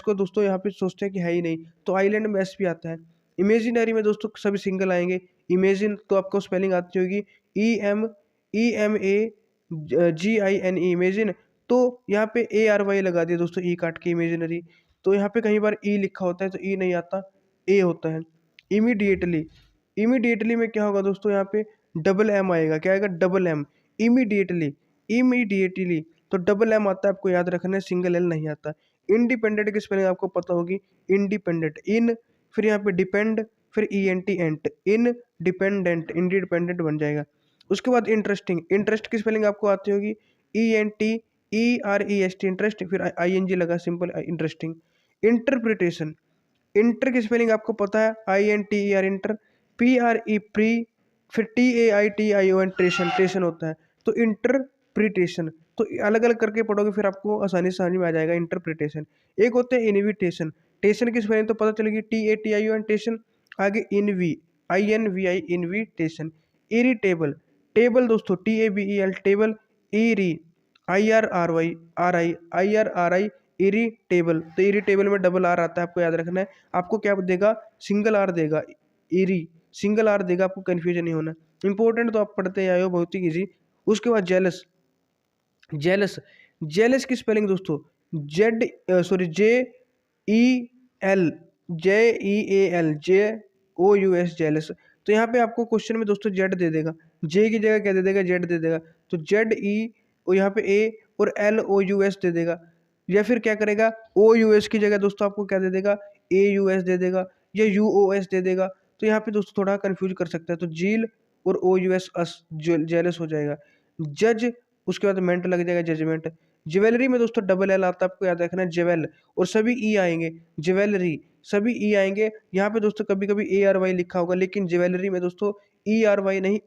को दोस्तों यहाँ पे सोचते हैं कि है ही नहीं, तो आइलैंड में एस भी आता है। इमेजिनरी में दोस्तों सभी सिंगल आएंगे। इमेजिन तो आपको स्पेलिंग आती होगी, EMEMAGINE इमेजिन, तो यहाँ पे ARY लगा दिया दोस्तों, ई काट के इमेजिनरी। तो यहाँ पे कई बार ई लिखा होता है, तो ई नहीं आता, ए होता है। इमीडिएटली, इमीडिएटली में क्या होगा दोस्तों, यहाँ पे डबल एम आएगा, क्या आएगा, डबल एम। इमीडिएटली, इमीडिएटली तो डबल एम आता है, आपको याद रखना है, सिंगल एल नहीं आता। इंडिपेंडेंट की स्पेलिंग आपको पता होगी, इंडिपेंडेंट, इन, फिर यहाँ पे डिपेंड, फिर ENT एंट, इन डिपेंडेंट, इंडिपेंडेंट बन जाएगा। उसके बाद इंटरेस्टिंग, इंटरेस्ट की स्पेलिंग आपको आती होगी, ENTEREST इंटरेस्ट, फिर ING लगा, सिंपल इंटरेस्टिंग। इंटरप्रिटेशन, इंटर की स्पेलिंग आपको पता है, INTER इंटर, PRE प्री, फिर TAITION ट्रेशन, ट्रेशन होता है। तो इंटरप्रिटेशन, तो अलग अलग करके पढ़ोगे फिर आपको आसानी से समझ में आ जाएगा। इंटरप्रिटेशन, एक होते हैं इनविटेशन, टेशन की स्पेलिंग तो पता चलेगी, TATION टेशन, आगे INVI इनविटेशन। इरिटेबल, टेबल दोस्तों TABEL table, eri IRRY irritable, तो इरिटेबल में डबल आर आता है, आपको याद रखना है। आपको क्या देगा, सिंगल आर देगा, इरी सिंगल आर देगा, आपको कंफ्यूजन नहीं होना। इंपॉर्टेंट तो आप पढ़ते आए हो, बहुत ही इजी। उसके बाद जेलस, जेलस, जेलस की स्पेलिंग दोस्तों JEL JOUS जेलस। तो यहाँ पे आपको क्वेश्चन में दोस्तों जेड दे देगा, जे की जगह क्या दे देगा, जेड दे देगा। तो ZE और यहाँ पे A और LOUS दे देगा, या फिर क्या करेगा, OUS की जगह दोस्तों आपको क्या दे देगा, AUS दे देगा, या UOS दे देगा। तो यहाँ पे दोस्तों थोड़ा कंफ्यूज कर सकता है, तो जील और OUS अस जेलस हो जाएगा। जज, उसके बाद मेंट लग जाएगा, जजमेंट। ज्वेलरी में दोस्तों डबल एल आता है, आपको याद रखना है, ज्वेल, और सभी ई आएंगे, ज्वेलरी, सभी ई आएंगे। यहाँ पे दोस्तों कभी कभी ARY लिखा होगा, लेकिन ज्वेलरी में दोस्तों ERY नहीं,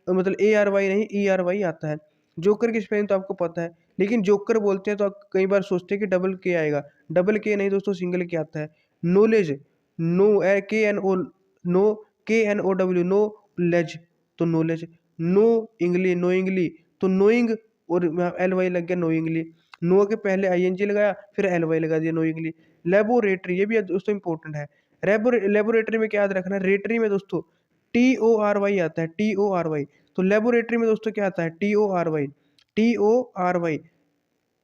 मतलब ARY नहीं, ERY आता है। जोकर की स्पेलिंग तो आपको पता है, लेकिन जोकर बोलते हैं तो आप कई बार सोचते हैं कि डबल के आएगा, डबल के नहीं दोस्तों, सिंगल के आता है। Knowledge, know KNO, know KNOW, know ledge, तो knowledge. Know ing, know ing, तो नोइंग, और LY लग गया, नोइंगली। नो के पहले ING लगाया, फिर LY लगा दिया, नोइंगली। लेबोरेटरी, ये भी दोस्तों इंपॉर्टेंट है। लेबोरेटरी में क्या याद रखना है, रेटरी में दोस्तों TORY आता है, TORY। तो लेबोरेटरी में दोस्तों क्या आता है, TORY, TORY।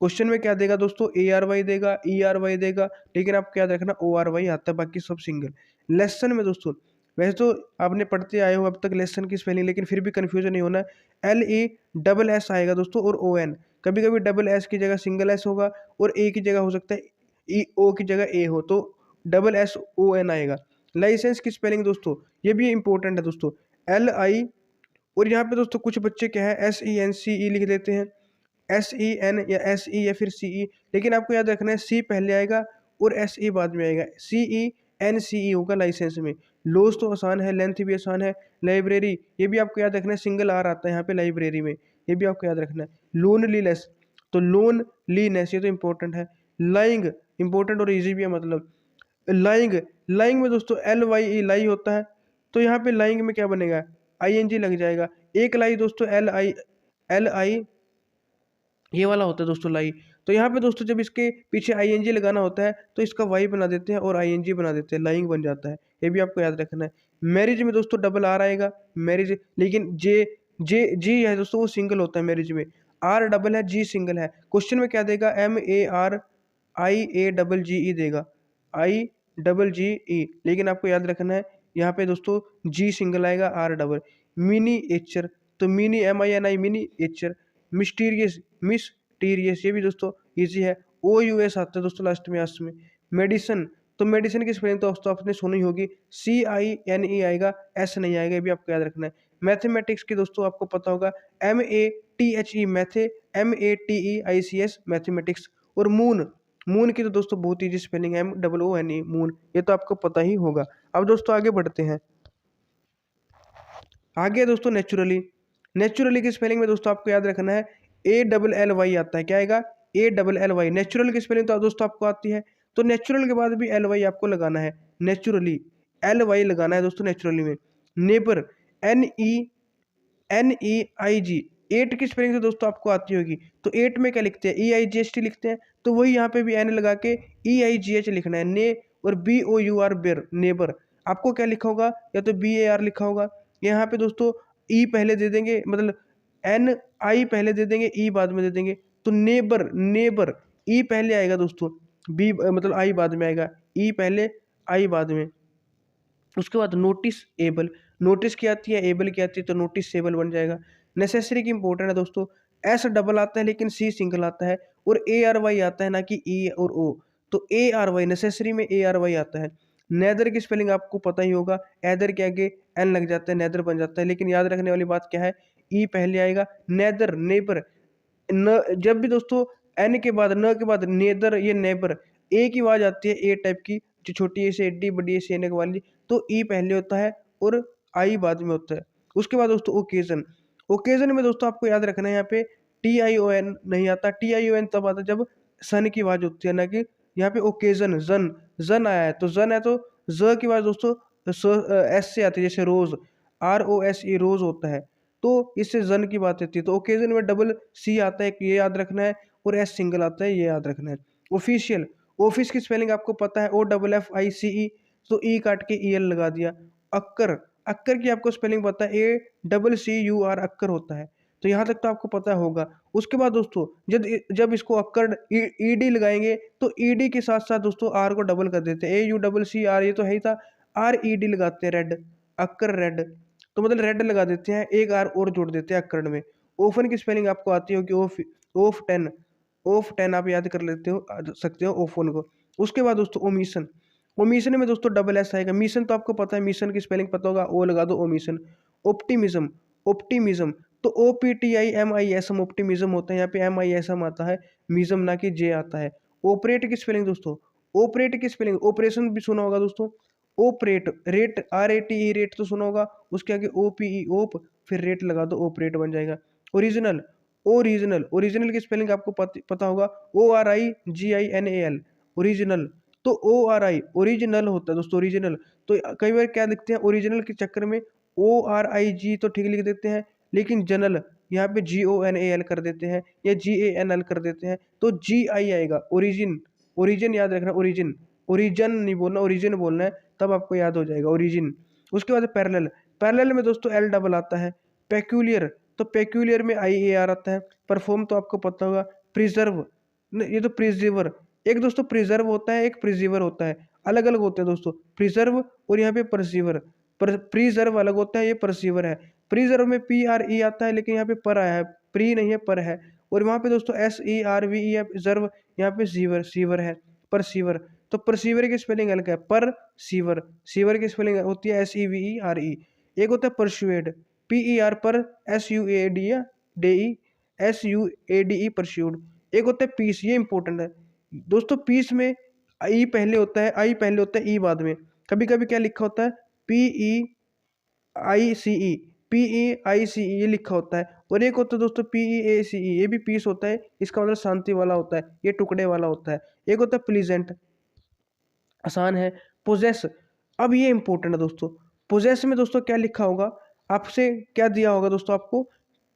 क्वेश्चन में क्या देगा दोस्तों, ARY देगा, ERY देगा, लेकिन आपको याद रखना ORY आता है, बाकी सब सिंगल। लेसन में दोस्तों वैसे तो आपने पढ़ते आए हो अब तक लेसन की स्पेलिंग, लेकिन फिर भी कन्फ्यूजन नहीं होना। LE आएगा दोस्तों और ON। कभी कभी डबल एस की जगह सिंगल एस होगा और ए की जगह हो सकता है ओ की जगह ए हो, तो DSSON आएगा। लाइसेंस की स्पेलिंग दोस्तों ये भी इंपॉर्टेंट है दोस्तों, LI, और यहाँ पे दोस्तों कुछ बच्चे क्या है SENCE लिख देते हैं, SEN या SE या फिर CE, लेकिन आपको याद रखना है C पहले आएगा और SE बाद में आएगा। CENCE होगा लाइसेंस में। लॉज तो आसान है, लेंथ भी आसान है। लाइब्रेरी ये भी आपको याद रखना है, सिंगल आर आता है यहाँ पे लाइब्रेरी में, ये भी आपको याद रखना है। लोनलीनेस, तो लोनलीनेस ये तो इंपॉर्टेंट है। लाइंग इंपॉर्टेंट और इजी भी है, मतलब लाइंग, लाइंग में दोस्तों LYE लाई होता है, तो यहाँ पे लाइंग में क्या बनेगा, ING लग जाएगा। एक लाई दोस्तों LI ये वाला होता है दोस्तों लाई, तो यहाँ पे दोस्तों जब इसके पीछे ING लगाना होता है तो इसका वाई बना देते हैं और ING बना देते हैं, लाइंग बन जाता है, ये भी आपको याद रखना है। मैरिज में दोस्तों डबल आर आएगा मैरिज, लेकिन जे जे जी है दोस्तों वो सिंगल होता है मैरिज में, आर डबल है जी सिंगल है। क्वेश्चन में क्या देगा, MARIAGGE देगा, IGGE, लेकिन आपको याद रखना है यहाँ पे दोस्तों जी सिंगल आएगा, आर डबल। मिनी एचर, तो mini MINI miniature. Mysterious, mysterious ये भी दोस्तों इजी है, OUS आता है दोस्तों लास्ट में आस में। मेडिसन, तो मेडिसिन की स्पेलिंग तो दोस्तों आपने सुनी होगी, CINE आएगा, S नहीं आएगा, ये भी आपको याद रखना है। मैथमेटिक्स की दोस्तों आपको पता होगा, MATHE मैथे, MATEICS मैथमेटिक्स। और मून, मून की तो दोस्तों बहुत ईजी स्पेलिंग है, MOONE मून, ये तो आपको पता ही होगा। अब दोस्तों आगे बढ़ते हैं, आगे दोस्तों नेचुरली, नेचुरली की स्पेलिंग में दोस्तों आपको याद रखना है ALLY आता है, क्या आएगा ALLY। नेचुरल की स्पेलिंग तो दोस्तों आपको आती है, तो नेचुरल के बाद भी LY आपको लगाना है, नेचुरली LY लगाना है दोस्तों नेचुरली में। नेबर, NEIG, एट की स्पेलिंग तो दोस्तों आपको आती होगी, तो एट में क्या लिखते हैं EIGHT लिखते हैं, तो वही यहाँ पे भी N लगा के EIGH लिखना है, ने और BOUR बेर, नेबर। आपको क्या लिखा होगा, या तो BAR लिखा होगा, यहाँ पे दोस्तों ई पहले दे देंगे, मतलब NI पहले दे देंगे, ई बाद में दे देंगे, तो नेबर, नेबर ई पहले आएगा दोस्तों, बी मतलब आई बाद में आएगा, ई पहले आई बाद में। उसके बाद नोटिस एबल, नोटिस की आती है, एबल की आती है, तो नोटिस एबल बन जाएगा। नेसेसरी की इंपॉर्टेंट है दोस्तों, S डबल आता है लेकिन C सिंगल आता है, और ARY आता है ना कि E और O, तो ARY नेसेसरी में ARY आता है। नेदर की स्पेलिंग आपको पता ही होगा, एदर के आगे N लग जाता है, नेदर बन जाता है, लेकिन याद रखने वाली बात क्या है, E पहले आएगा। नेदर, नेबर, न जब भी दोस्तों N के बाद, न के बाद नेदर, ये नेबर, ए की आवाज आती है ए टाइप की, जो छोटी ए से एडी, बड़ी ए से एने वाली, तो ई पहले होता है और आई बाद में होता है। उसके बाद दोस्तों ओकेजन, ओकेजन में दोस्तों आपको याद रखना है यहाँ पे TION नहीं आता, TION तब आता जब सन की आवाज होती है, ना कि यहाँ पे ओकेजन, जन, जन आया है, तो जन है तो ज की आवाज दोस्तों S से आती है, जैसे रोज, ROSE रोज होता है, तो इससे जन की बात होती है। तो ओकेजन में डबल C आता है, ये याद रखना है, और S सिंगल आता है, ये याद रखना है। ऑफिशियल, ऑफिस की स्पेलिंग आपको पता है, OFFICE, तो ई काट के EL लगा दिया। अक्कर, अक्कर की आपको स्पेलिंग पता है, ACCUR अक्कर होता है, तो यहाँ तक तो आपको पता होगा। उसके बाद दोस्तों जब जब इसको अक्कर ED लगाएंगे, तो ED के साथ साथ दोस्तों R को डबल कर देते हैं, AUCCR, ये तो है ही था, RED लगाते हैं, रेड, अक्कर रेड, तो मतलब रेड लगा देते हैं, एक R और जोड़ देते हैं अक्कर में। ओफन की स्पेलिंग आपको आती होगी, ऑफ 10, ऑफ 10 आप याद कर लेते हो सकते हो ओफोन को। उसके बाद दोस्तों ओमिशन, ओमिशन में दोस्तों डबल एस आएगा। मिशन तो आपको पता है, मिशन की स्पेलिंग पता होगा, ओ लगा दो ओमिशन। ऑप्टिमिज्म, ऑप्टिमिज्म, तो OPTIMISM ऑप्टिमिज्म होता है, यहाँ पे MISM आता है, मिज्म ना कि जे आता है। ऑपरेट की स्पेलिंग दोस्तों, ऑपरेट की स्पेलिंग, ऑपरेशन भी सुना होगा दोस्तों, ऑपरेट, रेट, RATE रेट तो सुना होगा, उसके आगे OPE ओप, फिर रेट लगा दो, ऑपरेट बन जाएगा। ओरिजिनल, ओरिजिनल, ओरिजिनल की स्पेलिंग आपको पता होगा, ORIGINAL, ओरिजिनल, तो ORI ओरिजिनल होता है दोस्तों, ओरिजिनल। तो कई बार क्या लिखते हैं ओरिजिनल के चक्कर में ORIG तो ठीक लिख देते हैं, लेकिन जनल यहाँ पे GONAL कर देते हैं, या GANL कर देते हैं, तो GI आएगा, ओरिजिन, ओरिजिन याद रखना, ओरिजिन, ओरिजन नहीं बोलना, ओरिजिन बोलना है, तब आपको याद हो जाएगा ओरिजिन। उसके बाद पैरेलल, पैरेलल में दोस्तों L डबल आता है। पेक्यूलियर, तो पेक्यूलियर में IAR आता है। परफॉर्म तो आपको पता होगा। प्रिजर्व, ये तो प्रिजर्वर, एक दोस्तों प्रिजर्व होता है, एक प्रिजर्वर होता है, अलग अलग होते हैं दोस्तों, प्रिजर्व और यहाँ पे परसीवर। पर प्रिजर्व अलग होता है, ये परसीवर है। प्रिजर्व में PRE आता है, लेकिन यहाँ पे पर आया है, प्री नहीं है पर है। और वहाँ पे दोस्तों SERVE है जर्व, यहाँ पे सीवर सीवर है, परसीवर। तो परसीवर की स्पेलिंग अलग है, पर सीवर। सीवर की स्पेलिंग होती है SEVERE। एक होता है परसुएड, PER पर, SUAD या DE, SUADE परस्यूड। एक होता है पीस, ये इंपॉर्टेंट है दोस्तों। पीस में आई पहले होता है, आई पहले होता है, ई बाद में। कभी कभी क्या लिखा होता है, PEICE, PEICE ये लिखा होता है। और एक होता है दोस्तों PEACE, ये भी पीस होता है, इसका मतलब शांति वाला होता है, ये टुकड़े वाला होता है। एक होता है प्लीजेंट, आसान है। पोजेस, अब ये इंपॉर्टेंट है दोस्तों। पोजेस में दोस्तों क्या लिखा होगा, आपसे क्या दिया होगा दोस्तों, आपको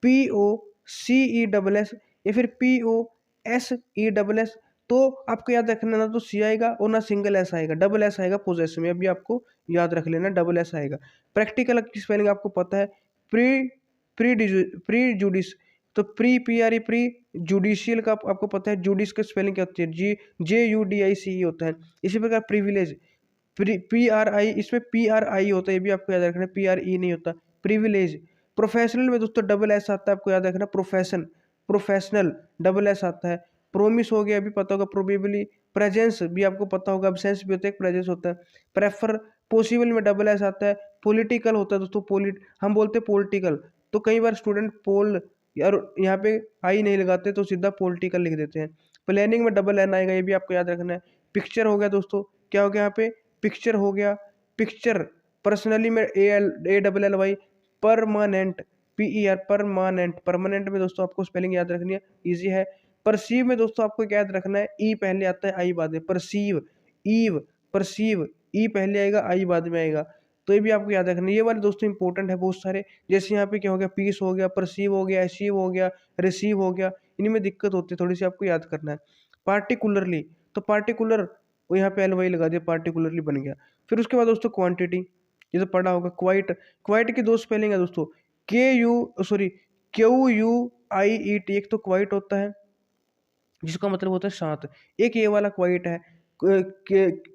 POCESS या फिर POSESS। तो आपको याद रखना, ना तो सी आएगा और ना सिंगल एस आएगा, डबल एस आएगा पोजेस में। अभी आपको याद रख लेना, डबल एस आएगा। प्रैक्टिकल की स्पेलिंग आपको पता है, प्री प्री जुडिस। तो PRE प्री जुडिशियल का आपको पता है, जुडिस की स्पेलिंग क्या होती है, JUDICE होता है। इसी प्रकार प्रिविलेज, PRI, इसमें PRI होता है, ये भी आपको याद रखना है, PRE नहीं होता, प्रिविलेज। प्रोफेशनल में दोस्तों डबल एस आता है, आपको याद रखना, प्रोफेशन, प्रोफेशनल डबल एस आता है। प्रोमिस हो गया, अभी पता होगा, प्रोबेबली। प्रेजेंस भी आपको पता होगा, अब्सेंस भी होता है, प्रेजेंस होता है। प्रेफर, पॉसिबल में डबल एस आता है। पॉलिटिकल होता है दोस्तों, हम बोलते हैं पॉलिटिकल, तो कई बार स्टूडेंट पोल यार यहाँ पे आई नहीं लगाते, तो सीधा पॉलिटिकल लिख देते हैं। प्लानिंग में डबल एन आएगा, ये भी आपको याद रखना है। पिक्चर हो गया दोस्तों, क्या हो गया यहाँ पे, पिक्चर हो गया, पिक्चर। पर्सनली में ALLY, permanent, PER permanent. Permanent में दोस्तों आपको स्पेलिंग याद रखनी है, इजी है। परसीव में दोस्तों आपको क्या याद रखना है, ई पहले आता है, आई बाद में। परसीव, ईव, परसीव, ई पहले आएगा, आई बाद में आएगा। तो ये भी आपको याद रखना है, ये वाले दोस्तों इंपॉर्टेंट है बहुत सारे। जैसे यहाँ पे क्या हो गया, पीस हो गया, परसीव हो गया, अचीव हो गया, रिसीव हो गया, इनमें दिक्कत होती है थोड़ी सी, आपको याद करना है। पार्टिकुलरली, तो पार्टिकुलर, वो यहाँ पे LY लगा दिया, पार्टिकुलरली बन गया। फिर उसके बाद दोस्तों क्वांटिटी, ये तो पढ़ा होगा। क्वाइट, क्वाइट की दो स्पेलिंग है दोस्तों, QUIT। एक तो क्वाइट होता है जिसका मतलब होता है शांत, एक ये वाला क्वाइट है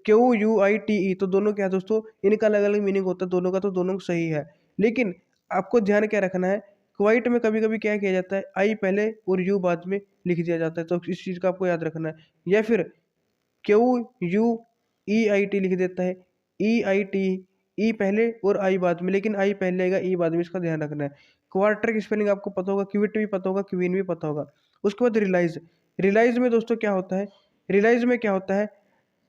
QUITE। तो दोनों क्या है दोस्तों, इनका अलग अलग मीनिंग होता है दोनों का, तो दोनों सही है। लेकिन आपको ध्यान क्या रखना है, क्वाइट में कभी कभी क्या किया जाता है, आई पहले और यू बाद में लिख दिया जाता है, तो इस चीज़ का आपको याद रखना है। या फिर QUEIT लिख देता है, EIT, ई पहले और आई बाद में, लेकिन आई पहले आएगा, ई बाद में, इसका ध्यान रखना है। क्वार्टर की स्पेलिंग आपको पता होगा, क्विट भी पता होगा, क्वीन भी पता होगा। उसके बाद रियलाइज, रियलाइज में दोस्तों क्या होता है, रियलाइज में क्या होता है,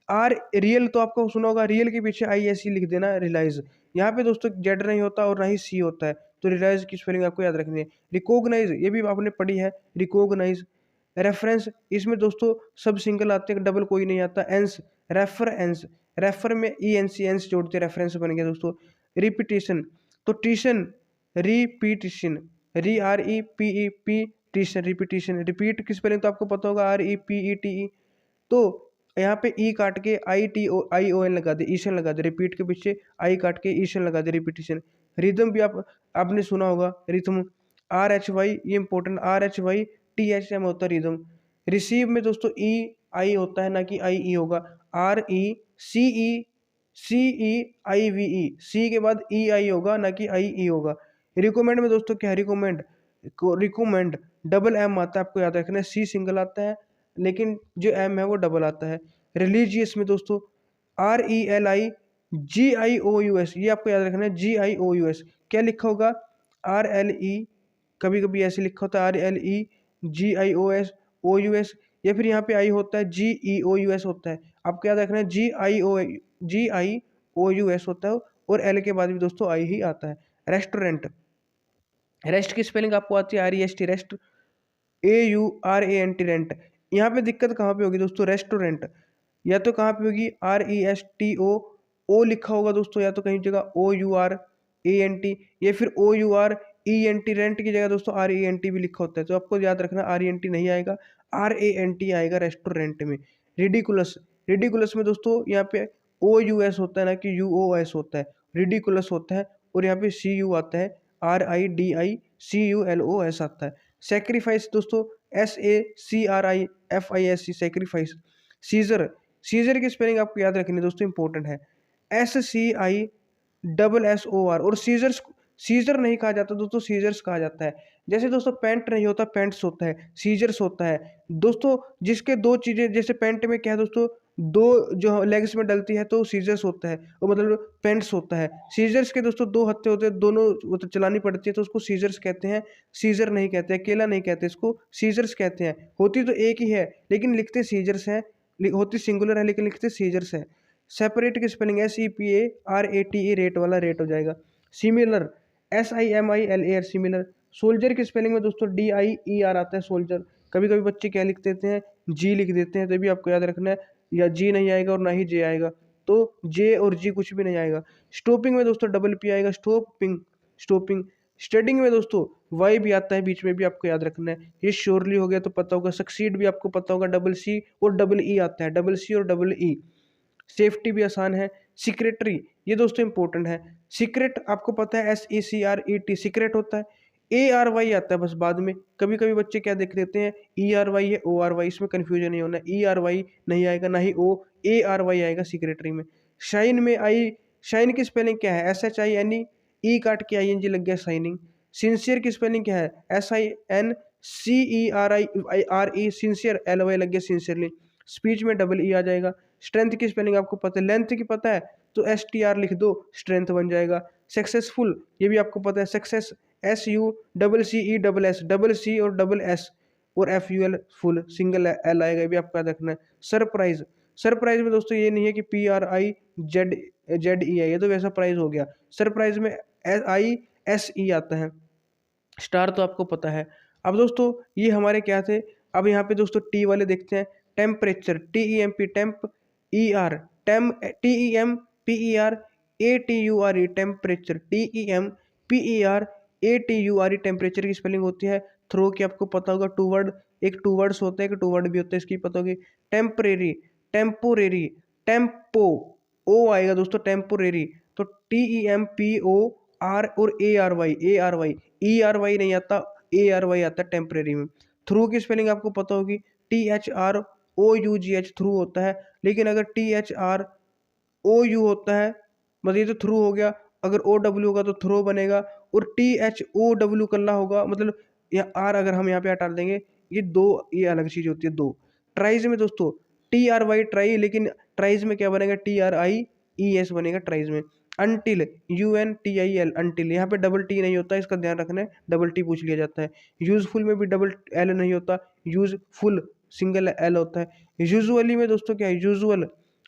आर, रियल तो आपको सुना होगा, रियल के पीछे ISE लिख देना, रियलाइज। यहाँ पे दोस्तों जेड नहीं होता और ना ही सी होता है, तो रियलाइज की स्पेलिंग आपको याद रखनी है। रिकॉग्नाइज, ये भी आपने पढ़ी है, रिकॉग्नाइज। रेफरेंस, इसमें दोस्तों सब सिंगल आते हैं, डबल कोई नहीं आता। एंस, रेफरेंस, रेफर में ENC, एंस जोड़ते, रेफरेंस बन गया दोस्तों। रिपीटिशन, तो टीशन, रिपीटिशन, REPEP, टीशन, रिपीटिशन। रिपीट की स्पेलिंग तो आपको पता होगा, REPETE। तो यहाँ पे ई काट के ION लगा दे, ईशन लगा दे, रिपीट के पीछे आई काट के ईशन लगा दे, रिपीटिशन। रिदम भी आपने सुना होगा, रिथम, RHY, ये इंपॉर्टेंट, RHYTHM होता है रिदम। रिसीव में दोस्तों EI होता है, ना कि IE होगा, RECEIVE, सी के बाद EI होगा, ना कि IE होगा। रिकमेंड में दोस्तों क्या है, रिकमेंड, रिकमेंड डबल M आता है, आपको याद रखना है, C सिंगल आता है, लेकिन जो M है वो डबल आता है। रिलीजियस में दोस्तों RELIGIOUS, ये आपको याद रखना है, GIOUS। क्या लिखा होगा, RLE, कभी कभी ऐसे लिखा होता है, RLEGIOS, या फिर यहाँ पे आई होता है, GEOUS होता है, आपको याद रखना है, GIOUS होता है। और L के बाद भी दोस्तों आई ही आता है। रेस्टोरेंट, रेस्ट की स्पेलिंग आपको आती है, REST, रेस्ट, AURANT, रेंट। यहाँ पे दिक्कत कहाँ पे होगी दोस्तों, रेस्टोरेंट, या तो कहाँ पे होगी, RESTO, ओ लिखा होगा दोस्तों, या तो कहीं जगह OURANT, या फिर OURENT, रेंट की जगह दोस्तों RENT भी लिखा होता है, तो आपको याद रखना, RENT नहीं आएगा, RANT आएगा रेस्टोरेंट में। रिडिकुलस, रिडिकुलस में दोस्तों यहाँ पे OUS होता है, ना कि UOS होता है, रिडिकुलस होता है। और यहाँ पे CU आता है, RIDICULOS आता है। सेक्रीफाइस दोस्तों, SACRIFISE, सेक्रीफाइस। सीजर, सीजर की स्पेलिंग आपको याद रखनी है दोस्तों, इंपॉर्टेंट है, SCI SSOR। और सीजर्स, सीजर नहीं कहा जाता दोस्तों, सीजर्स कहा जाता है। जैसे दोस्तों पैंट नहीं होता, पैंट्स होता है, सीजर्स होता है दोस्तों। जिसके दो चीज़ें, जैसे पैंट में क्या है दोस्तों, दो जो लेग्स में डलती है तो सीजर्स होता है, और मतलब पैंट्स होता है। सीजर्स के दोस्तों दो हत्थे होते हैं, दोनों मतलब चलानी पड़ती है तो उसको सीजर्स कहते हैं, सीजर नहीं कहते, अकेला नहीं कहते, इसको सीजर्स कहते हैं। होती तो एक ही है लेकिन लिखते सीजर्स हैं, होती सिंगुलर है लेकिन लिखते सीजर्स है। सेपरेट की स्पेलिंग SEPARATE, रेट वाला रेट हो जाएगा। Similar SIMILAR, similar. सोल्जर की स्पेलिंग में दोस्तों DIER आता है, सोल्जर। कभी कभी बच्चे क्या लिख देते हैं, जी लिख देते हैं, तो भी आपको याद रखना है, या जी नहीं आएगा और ना ही जे आएगा, तो जे और जी कुछ भी नहीं आएगा। स्टॉपिंग में दोस्तों PP आएगा, स्टॉपिंग, स्टॉपिंग। स्टडिंग में दोस्तों वाई भी आता है बीच में, भी आपको याद रखना है। ये श्योरली हो गया तो पता होगा। सक्सीड भी आपको पता होगा, CC और EE आता है, CC और EE। सेफ्टी भी आसान है। सिक्रेटरी, ये दोस्तों इंपॉर्टेंट है। सीक्रेट आपको पता है, SECRET, सीक्रेट होता है। ARY आता है बस बाद में। कभी कभी बच्चे क्या देख लेते हैं, ERY है, ORY, इसमें कन्फ्यूजन नहीं होना। ERY नहीं आएगा, ना ही ARY आएगा सीक्रेटरी में। शाइन में शाइन की स्पेलिंग क्या है, SHINE, ई काट के ING लग गया, शाइनिंग। सिंसियर की स्पेलिंग क्या है, SINCERE, सिंसियर, LY लग गया, सिंसियरली। स्पीच में EE आ जाएगा। स्ट्रेंथ की स्पेलिंग आपको पता है, लेंथ की पता है तो STR लिख दो, स्ट्रेंथ बन जाएगा। सक्सेसफुल, ये भी आपको पता है, सक्सेस SUCCESS, CC और SS, और FUL, फुल, सिंगल L आएगा, ये भी आपको याद रखना है। सरप्राइज, सरप्राइज में दोस्तों ये नहीं है कि PRIZE है, ये तो वैसा प्राइज हो गया। सरप्राइज में ISE आता है। स्टार तो आपको पता है। अब दोस्तों ये हमारे क्या थे, अब यहाँ पे दोस्तों टी वाले देखते हैं। टेम्परेचर, TEMP, टेम्प, ER, टेम, TEMPER, ATURE, temperature, TEMPER, ATURE, temperature की स्पेलिंग होती है। थ्रो की आपको पता होगा, टू वर्ड, एक टू वर्ड्स होते हैं, एक टू वर्ड भी होता है, इसकी पता होगी। टेम्परेरी, टेम्पोरेरी, टेम्पो, ओ आएगा दोस्तों, टेम्पोरेरी। तो TEMPOR और ARY, ERY नहीं आता, ARY आता है टेम्परेरी में। थ्रू की स्पेलिंग आपको पता होगी, THROUGH, थ्रू होता है। लेकिन अगर THROU होता है, मतलब ये तो थ्रू हो गया। अगर OW होगा तो थ्रो बनेगा, और THOW करना होगा, मतलब या आर अगर हम यहाँ पे हटा देंगे, ये दो, ये अलग चीज होती है, दो। ट्राइज में दोस्तों TRY, ट्राई, लेकिन ट्राइज में क्या बनेगा, TRIES बनेगा ट्राइज में। अनटिल, UNTIL, अनटिल, यहाँ पे T नहीं होता, इसका ध्यान रखना है, T पूछ लिया जाता है। यूजफुल में भी L नहीं होता, यूजफुल, सिंगल L होता है। यूजुअली में दोस्तों क्या है, यूजुअल,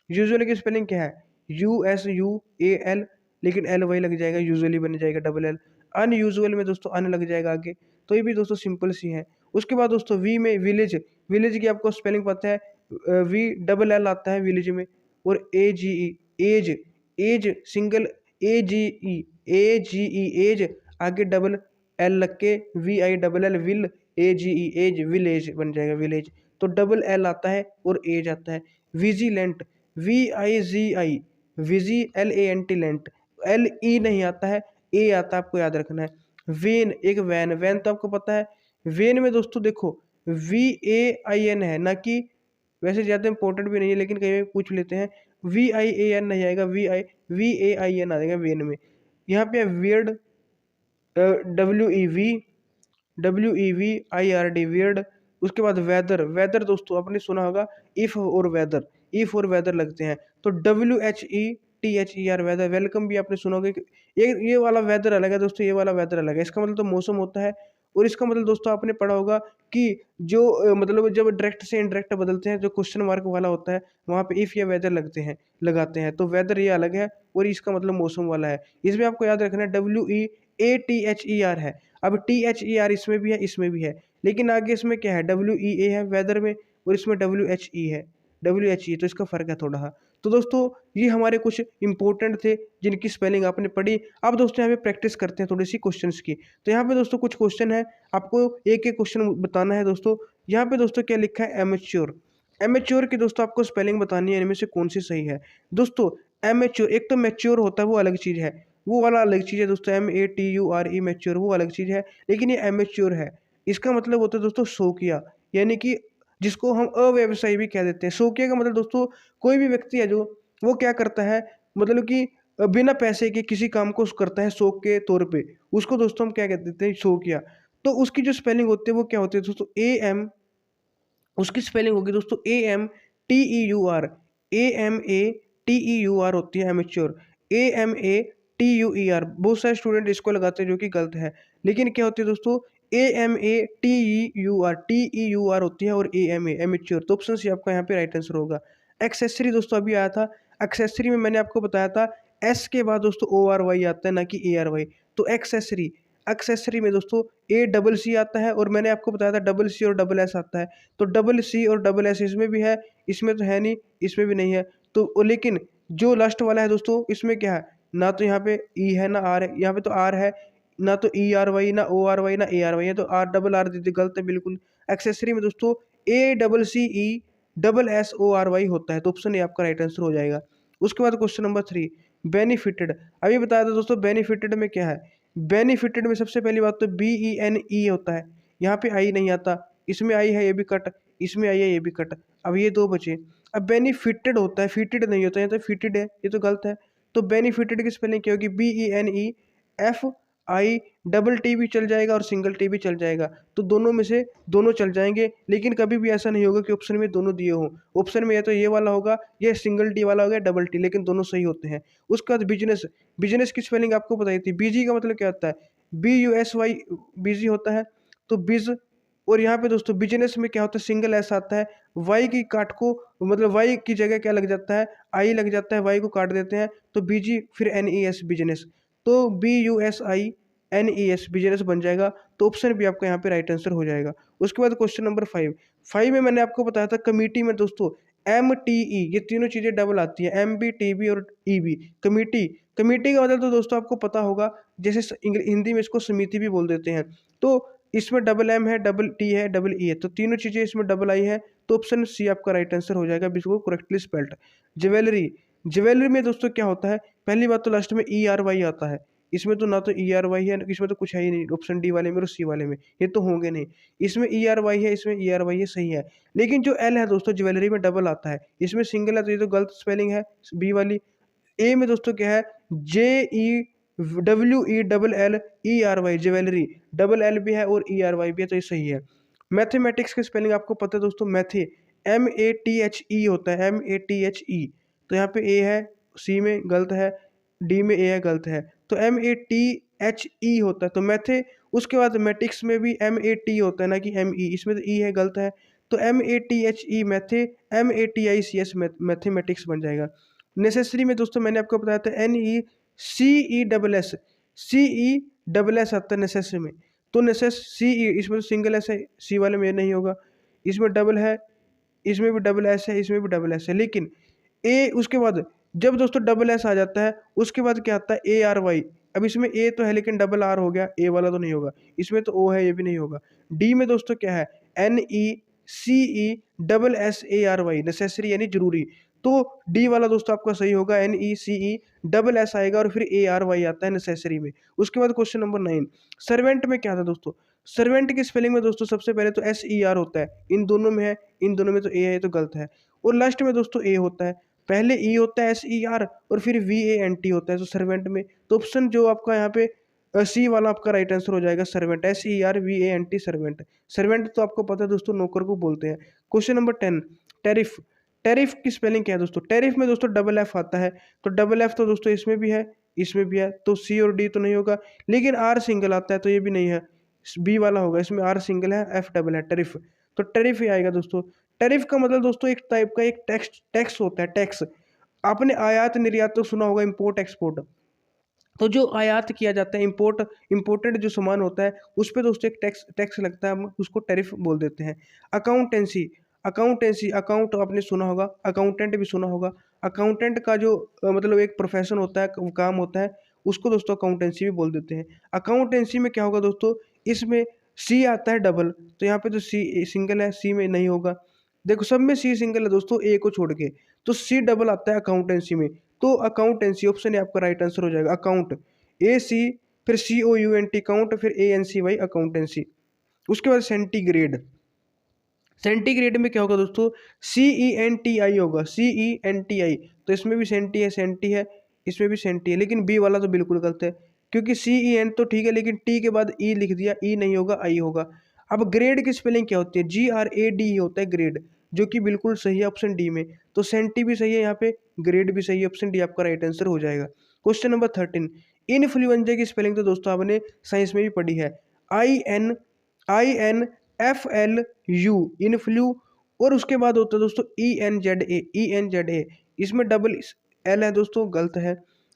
यूजुअल की स्पेलिंग क्या है, USUAL, लेकिन L वही लग जाएगा, यूजुअली बन जाएगा LL। अनयूजुअल में दोस्तों अन लग जाएगा आगे, तो ये भी दोस्तों सिंपल सी है। उसके बाद दोस्तों वी में विलेज, विलेज की आपको स्पेलिंग पता है, VLL आता है विलेज में। और AGE, age, age single, AGE, age, आगे L लग के VILL, vill, AGE, age, village बन जाएगा, विलेज। तो L आता है और एज आता है। विजिलेंट, VIGI, विजी, LANT, लेंट, LE नहीं आता है, A आता है, आपको याद रखना है। वेन, एक वैन, वैन तो आपको पता है। वेन में दोस्तों देखो VAIN है, ना कि, वैसे ज़्यादा इंपॉर्टेंट भी नहीं है लेकिन कहीं पूछ लेते हैं। VIAN नहीं आएगा, VAIN आ जाएगा वेन में। यहाँ पे वियर्ड, WEVIRD, वियर्ड। उसके बाद वेदर, वेदर दोस्तों आपने सुना होगा, इफ और वेदर, इफ और वेदर लगते हैं, तो WHETHER, वेदर। वेलकम भी आपने सुना होगा, ये वाला वेदर अलग है दोस्तों, ये वाला वेदर अलग है। इसका मतलब तो मौसम होता है, और इसका मतलब दोस्तों आपने पढ़ा होगा कि जो मतलब जब डायरेक्ट से इनडायरेक्ट बदलते हैं, जो क्वेश्चन मार्क वाला होता है, वहाँ पे इफ या वेदर लगते हैं, लगाते हैं, तो वेदर ये अलग है और इसका मतलब मौसम वाला है। इसमें आपको याद रखना है WEATHER है। अब THER इसमें भी है, इसमें भी है, लेकिन आगे इसमें क्या है, WEA है वेदर में, और इसमें WHE है, WHE, तो इसका फर्क है थोड़ा सा। तो दोस्तों ये हमारे कुछ इंपॉर्टेंट थे जिनकी स्पेलिंग आपने पढ़ी। अब दोस्तों यहाँ पे प्रैक्टिस करते हैं थोड़ी सी क्वेश्चंस की। तो यहाँ पे दोस्तों कुछ क्वेश्चन है, आपको एक एक क्वेश्चन बताना है दोस्तों। यहाँ पे दोस्तों क्या लिखा है, एमेच्योर, एमेच्योर की दोस्तों आपको स्पेलिंग बतानी है, इनमें से कौन सी सही है दोस्तों। एमेच्योर, एक तो मैच्योर होता है वो अलग चीज़ है, वो वाला अलग चीज़ है दोस्तों, MATURE, मैच्योर वो अलग चीज़ है, लेकिन ये एमेच्योर है, इसका मतलब होता है दोस्तों शौकिया, यानी कि जिसको हम अव्यवसायी भी कह देते हैं। शौकिया का मतलब दोस्तों कोई भी व्यक्ति है जो वो क्या करता है, मतलब कि बिना पैसे के किसी काम को करता है शौक के तौर पे, उसको दोस्तों हम क्या कह देते हैं, शौकिया। तो उसकी जो स्पेलिंग होती है वो क्या होती है दोस्तों, ए एम, उसकी स्पेलिंग होगी दोस्तों A M T E U R, A M A T E U R होती है amateur, A M A T U E R. बहुत सारे स्टूडेंट इसको लगाते हैं जो कि गलत है, लेकिन क्या होती है दोस्तों, A M A T E U R, T E U R होती है और ए एम ए एमेच्योर। तो ऑप्शन सी आपका यहाँ पे राइट आंसर होगा। एक्सेसरी दोस्तों अभी आया था, एक्सेसरी में मैंने आपको बताया था एस के बाद दोस्तों ओ आर वाई आता है, ना कि ए आर वाई। तो एक्सेसरी, एक्सेसरी में दोस्तों ए डबल सी आता है, और मैंने आपको बताया था डबल सी और डबल एस आता है। तो डबल सी और डबल एस इसमें भी है, इसमें तो है नहीं, इसमें भी नहीं है। तो लेकिन जो लास्ट वाला है दोस्तों, इसमें क्या है, ना तो यहाँ पे ई है ना आर है, यहाँ पे तो आर है, ना तो ई आर वाई, ना ओ आर वाई, ना ए आर वाई है, तो आर डबल आर दीजिए, गलत है बिल्कुल। एक्सेसरी में दोस्तों A double C E double S O R Y होता है, तो ऑप्शन ए आपका राइट आंसर हो जाएगा। उसके बाद क्वेश्चन नंबर 3, बेनिफिटेड। अभी बताया था दोस्तों बेनिफिटेड में क्या है, बेनिफिटेड में सबसे पहली बात तो बी ई एन ई होता है, यहाँ पे आई नहीं आता, इसमें आई है ये भी कट, इसमें आई है ये भी कट, अब ये दो बचे। अब बेनिफिटेड होता है, फिटेड नहीं होता, ये तो फिटेड है, ये तो गलत है। तो बेनिफिटेड की स्पेलिंग क्या होगी, B E N E F I, double T भी चल जाएगा और सिंगल टी भी चल जाएगा, तो दोनों में से दोनों चल जाएंगे, लेकिन कभी भी ऐसा नहीं होगा कि ऑप्शन में दोनों दिए हों। ऑप्शन में या तो ये वाला होगा, या सिंगल टी वाला होगा, डबल टी, लेकिन दोनों सही होते हैं। उसके बाद बिजनेस, बिजनेस की स्पेलिंग आपको बताई थी, बीजी का मतलब क्या होता है, B U S Y, busy होता है, तो बिज। और यहाँ पे दोस्तों बिजनेस में क्या होता है, सिंगल एस आता है, वाई की काट को, मतलब वाई की जगह क्या लग जाता है, आई लग जाता है, वाई को काट देते हैं, तो बीजी फिर एन ई एस बिजनेस, तो B U S I N E S business बन जाएगा। तो ऑप्शन भी आपका यहाँ पे राइट आंसर हो जाएगा। उसके बाद क्वेश्चन नंबर 5, 5 में मैंने आपको बताया था कमिटी में दोस्तों एम टी ई, ये तीनों चीज़ें डबल आती है, एम बी टी बी और ई बी। कमिटी, कमिटी का मतलब तो दोस्तों आपको पता होगा, जैसे हिंदी में इसको समिति भी बोल देते हैं। तो इसमें डबल एम है, डबल टी है, डबल ई है, तो तीनों चीज़ें इसमें डबल आई है, तो ऑप्शन सी आपका राइट आंसर हो जाएगा, बिल्कुल करेक्टली स्पेल्ड। ज्वेलरी, ज्वेलरी में दोस्तों क्या होता है, पहली बात तो लास्ट में ई आर वाई आता है, इसमें तो ना तो ई आर वाई है, इसमें तो कुछ है ही नहीं, ऑप्शन डी वाले में और सी वाले में ये तो होंगे नहीं। इसमें ई आर वाई है, इसमें ई आर वाई है, सही है। लेकिन जो एल है दोस्तों ज्वेलरी में डबल आता है, इसमें सिंगल है, तो ये तो गलत स्पेलिंग है बी वाली। ए में दोस्तों क्या है, J E W E double L E R Y, jewellery, double L भी है और ई आर वाई भी है, तो ये सही है। मैथमेटिक्स की स्पेलिंग आपको पता है दोस्तों, mathe, M A T H E होता है, M A T H E, तो यहाँ पे ए है, सी में गलत है, डी में ए है, गलत है, तो M A T H E होता है, तो मैथे। उसके बाद मैटिक्स में भी एम ए टी होता है, ना कि एम ई, इसमें तो ई है, गलत है, तो M A T H E mathe, M A T I C S mathematics बन जाएगा। नेसेसरी में दोस्तों मैंने आपको बताया था N E C E double S, C E double S आता है नेसेस में, तो नेसेस सी ई, इसमें तो सिंगल एस है, सी वाले में नहीं होगा, इसमें डबल है, इसमें भी डबल एस है, इसमें भी डबल एस है, लेकिन ए उसके बाद जब दोस्तों डबल एस आ जाता है, उसके बाद क्या आता है ए आर वाई। अब इसमें ए तो है लेकिन डबल आर हो गया, ए वाला तो नहीं होगा, इसमें तो ओ है, ये भी नहीं होगा। डी में दोस्तों क्या है, N E C E double S A R Y, necessary यानी जरूरी, तो डी वाला दोस्तों आपका सही होगा, N E C E double S आएगा और फिर ए आर वाई आता है नेसेसरी में। उसके बाद क्वेश्चन नंबर 9, सर्वेंट में क्या था दोस्तों, सर्वेंट की स्पेलिंग में दोस्तों सबसे पहले तो एस ई आर होता है, इन दोनों में है, इन दोनों में तो ए है, तो गलत है। और लास्ट में दोस्तों ए होता है, पहले ई होता है एस ई आर और फिर वी ए एन टी होता है, तो सर्वेंट में, तो ऑप्शन जो आपका यहाँ पे सी वाला आपका राइट आंसर हो जाएगा, servant, S E R V A N T, servant. Servant तो आपको पता है दोस्तों नौकर को बोलते हैं। क्वेश्चन नंबर 10, टैरिफ, टैरिफ की स्पेलिंग क्या है दोस्तों, टैरिफ में दोस्तों डबल एफ आता है, तो डबल एफ तो दोस्तों इसमें भी है, इसमें भी है, तो सी और डी तो नहीं होगा, लेकिन आर सिंगल आता है, तो ये भी नहीं है, बी वाला होगा, इसमें आर सिंगल है, एफ डबल है, टैरिफ, तो टैरिफ ही आएगा दोस्तों। टैरिफ का मतलब दोस्तों एक टाइप का एक टैक्स, टैक्स होता है, टैक्स। आपने आयात निर्यात तो सुना होगा, इंपोर्ट एक्सपोर्ट, तो जो आयात किया जाता है, इंपोर्ट, इंपोर्टेड जो सामान होता है उस पर दोस्तों एक टैक्स, टैक्स लगता है, हम उसको टैरिफ बोल देते हैं। अकाउंटेंसी, अकाउंटेंसी, अकाउंट आपने सुना होगा, अकाउंटेंट भी सुना होगा, अकाउंटेंट का जो मतलब एक प्रोफेशन होता है, काम होता है, उसको दोस्तों अकाउंटेंसी भी बोल देते हैं। अकाउंटेंसी में क्या होगा दोस्तों, इसमें सी आता है डबल, तो यहाँ पे तो सी सिंगल है, सी में नहीं होगा, देखो सब में सी सिंगल है दोस्तों, ए को छोड़ के, तो सी डबल आता है अकाउंटेंसी में, तो अकाउंटेंसी ऑप्शन है आपका राइट आंसर हो जाएगा। अकाउंट, ए सी, फिर सी ओ यू एन टी काउंट, फिर A N C Y accountancy. उसके बाद सेंटीग्रेड, सेंटीग्रेड में क्या होगा दोस्तों, सी ई एन टी आई होगा, सी ई एन टी आई, तो इसमें भी सेंटी है, सेंटी है, इसमें भी सेंटी है, लेकिन बी वाला तो बिल्कुल गलत है, क्योंकि CEN तो ठीक है, लेकिन टी के बाद ई लिख दिया, ई नहीं होगा, आई होगा। अब ग्रेड की स्पेलिंग क्या होती है? GRAD ही होता है ग्रेड, जो कि बिल्कुल सही है ऑप्शन डी में। तो सेंटी भी सही है यहाँ पे, ग्रेड भी सही है, ऑप्शन डी आपका राइट आंसर हो जाएगा। क्वेश्चन नंबर 13, इन्फ्लुएंजा की स्पेलिंग तो दोस्तों आपने साइंस में भी पढ़ी है, INFLU, इनफ्लू। और उसके बाद होता है दोस्तों ENZA। इसमें डबल एल है दोस्तों, गलत है।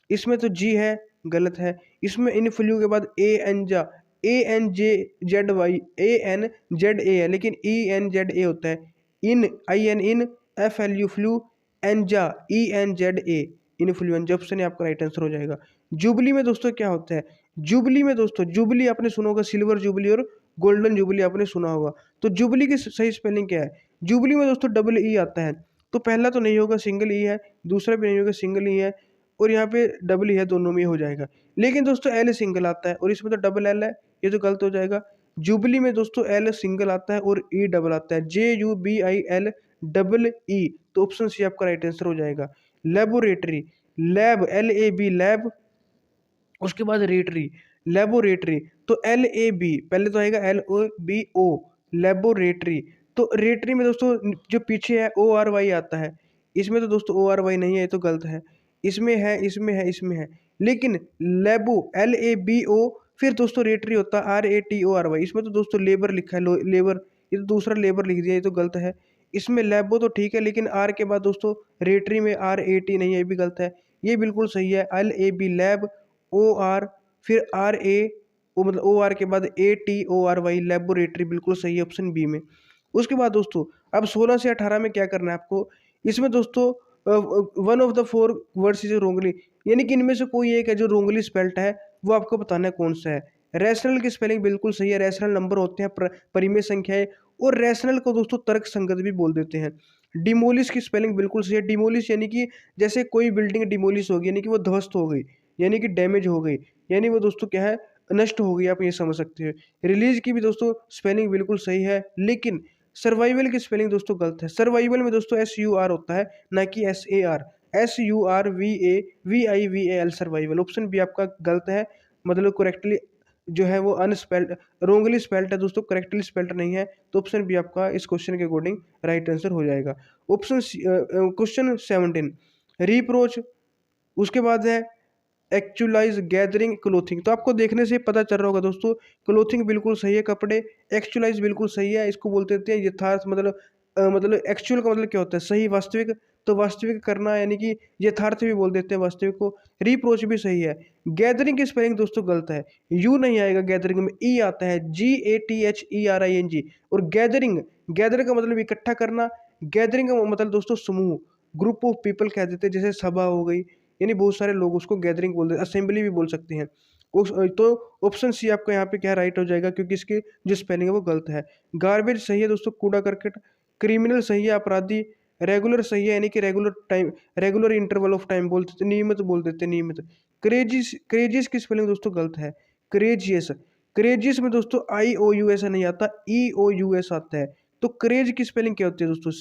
इसमें तो जी है, गलत है। इसमें इनफ्लू के बाद ANJZY है, लेकिन ENZA होता है। In IN FLU flu, enza ENZA, influenza, option है आपका राइट आंसर हो जाएगा। जुबली में दोस्तों क्या होता है? जुबली में दोस्तों, जुबली आपने सुना होगा, सिल्वर जुबली और गोल्डन जुबली आपने सुना होगा। तो जुबली की सही स्पेलिंग क्या है? जुबली में दोस्तों डबल ई आता है, तो पहला तो नहीं होगा, सिंगल ई है। दूसरा भी नहीं होगा, सिंगल ई है। और यहाँ पे डबल ई है, दोनों में हो जाएगा। लेकिन दोस्तों एल सिंगल आता है, और इसमें तो डबल एल है, ये तो गलत हो जाएगा। जुबली में दोस्तों एल सिंगल आता है और ई डबल आता है, JUBIL डबल ई। तो ऑप्शन सी आपका राइट आंसर हो जाएगा। लेबोरेटरी, लैब LAB लैब, उसके बाद रेटरी, लेबोरेटरी। तो LAB पहले तो आएगा, LOBO, लेबोरेटरी। तो रेटरी में दोस्तों जो पीछे है ORY आता है, इसमें तो दोस्तों ORY नहीं है, ये तो गलत है। इसमें है, इसमें है, इसमें है, लेकिन लेबो LABO, फिर दोस्तों रेटरी होता है RATORY। इसमें तो दोस्तों लेबर लिखा है, लेबर, ये तो दूसरा लेबर लिख दिया, ये तो गलत है। इसमें लेबो तो ठीक है, लेकिन आर के बाद दोस्तों रेटरी में RAT नहीं है, ये भी गलत है। ये बिल्कुल सही है, LAB लैब, OR, फिर RA, वो मतलब OR के बाद ATORY, लेबोरेटरी, बिल्कुल सही है ऑप्शन बी में। उसके बाद दोस्तों अब 16 से 18 में क्या करना है आपको? इसमें दोस्तों one of the four words is wrongly, यानी कि इनमें से कोई एक है जो रोंगली स्पेल्ट है, वो आपको बताना है कौन सा है। रैशनल की स्पेलिंग बिल्कुल सही है, रैशनल नंबर होते हैं, परिमेय संख्याएं, और रैशनल को दोस्तों तर्क संगत भी बोल देते हैं। डिमोलिश की स्पेलिंग बिल्कुल सही है, डिमोलिश यानी कि जैसे कोई बिल्डिंग डिमोलिश होगी, यानी कि वो ध्वस्त हो गई, यानी कि डैमेज हो गई, यानी वो दोस्तों क्या है, नष्ट हो गई, आप ये समझ सकते हो। रिलीज की भी दोस्तों स्पेलिंग बिल्कुल सही है, लेकिन सर्वाइवल की स्पेलिंग दोस्तों गलत है। सर्वाइवल में दोस्तों SUR होता है, ना कि SAR, SURVAVIVAL, survival. Option B आपका गलत है, मतलब करेक्टली जो है वो अनस्पेल्ड, रोंगली स्पेल्ट है दोस्तों, करेक्टली स्पेल्ट नहीं है। तो ऑप्शन बी आपका इस क्वेश्चन के अकॉर्डिंग राइट आंसर हो जाएगा। Option question 17, reproach. उसके बाद है एक्चुअलाइज, गैदरिंग, क्लोथिंग। तो आपको देखने से पता चल रहा होगा दोस्तों, क्लोथिंग बिल्कुल सही है, कपड़े। एक्चुअलाइज बिल्कुल सही है, इसको बोलते हैं यथार्थ, मतलब एक्चुअल का मतलब क्या होता है? सही, वास्तविक। तो वास्तविक करना, यानी कि यथार्थ भी बोल देते हैं वास्तविक को। रिप्रोच भी सही है। गैदरिंग की स्पेलिंग दोस्तों गलत है, यू नहीं आएगा गैदरिंग में, ई आता है, GATHERING। और गैदरिंग, गैदर का मतलब इकट्ठा करना, गैदरिंग का मतलब दोस्तों समूह, ग्रुप ऑफ पीपल कह देते हैं, जैसे सभा हो गई, यानी बहुत सारे लोग, उसको गैदरिंग बोलते हैं, असेंबली भी बोल सकते हैं। तो ऑप्शन सी आपका यहाँ पे क्या राइट हो जाएगा, क्योंकि इसकी जो स्पेलिंग है वो गलत है। गार्बेज सही है दोस्तों, कूड़ा करकट। क्रिमिनल सही है, अपराधी। रेगुलर सही है, यानी कि regular time, regular interval of time बोल देते, नियमित बोल देते, नियमित। क्रेजिस, क्रेजिस की स्पेलिंग दोस्तों गलत है, क्रेजियस। क्रेजिस में दोस्तों IOUS नहीं आता, EOUS आता है। तो क्रेज की स्पेलिंग क्या होती है दोस्तों?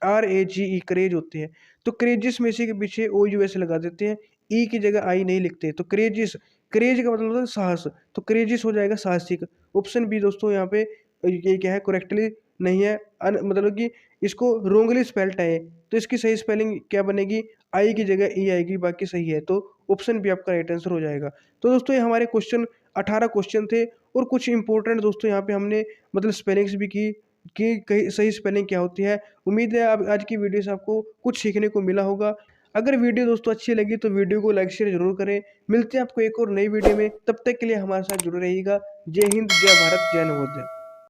COURAGE, क्रेज होती है। तो क्रेजिस में इसी के पीछे OUS लगा देते हैं, ई की जगह आई नहीं लिखते। तो क्रेजिस, क्रेज का मतलब होता है साहस, तो क्रेजिस हो जाएगा साहसिक। ऑप्शन बी दोस्तों यहाँ पे ये क्या है, करेक्टली नहीं है, मतलब कि इसको रोंगली स्पेल्ट है, तो इसकी सही स्पेलिंग क्या बनेगी? आई की जगह ई आएगी, बाकी सही है। तो ऑप्शन बी आपका राइट आंसर हो जाएगा। तो दोस्तों ये हमारे क्वेश्चन 18 क्वेश्चन थे, और कुछ इंपॉर्टेंट दोस्तों यहाँ पे हमने मतलब स्पेलिंग्स भी की कि कहीं सही स्पेलिंग क्या होती है। उम्मीद है अब आज की वीडियो से आपको कुछ सीखने को मिला होगा। अगर वीडियो दोस्तों अच्छी लगी तो वीडियो को लाइक शेयर जरूर करें। मिलते हैं आपको एक और नई वीडियो में, तब तक के लिए हमारे साथ जुड़े रहिएगा। जय हिंद, जय भारत, जय नवोदय।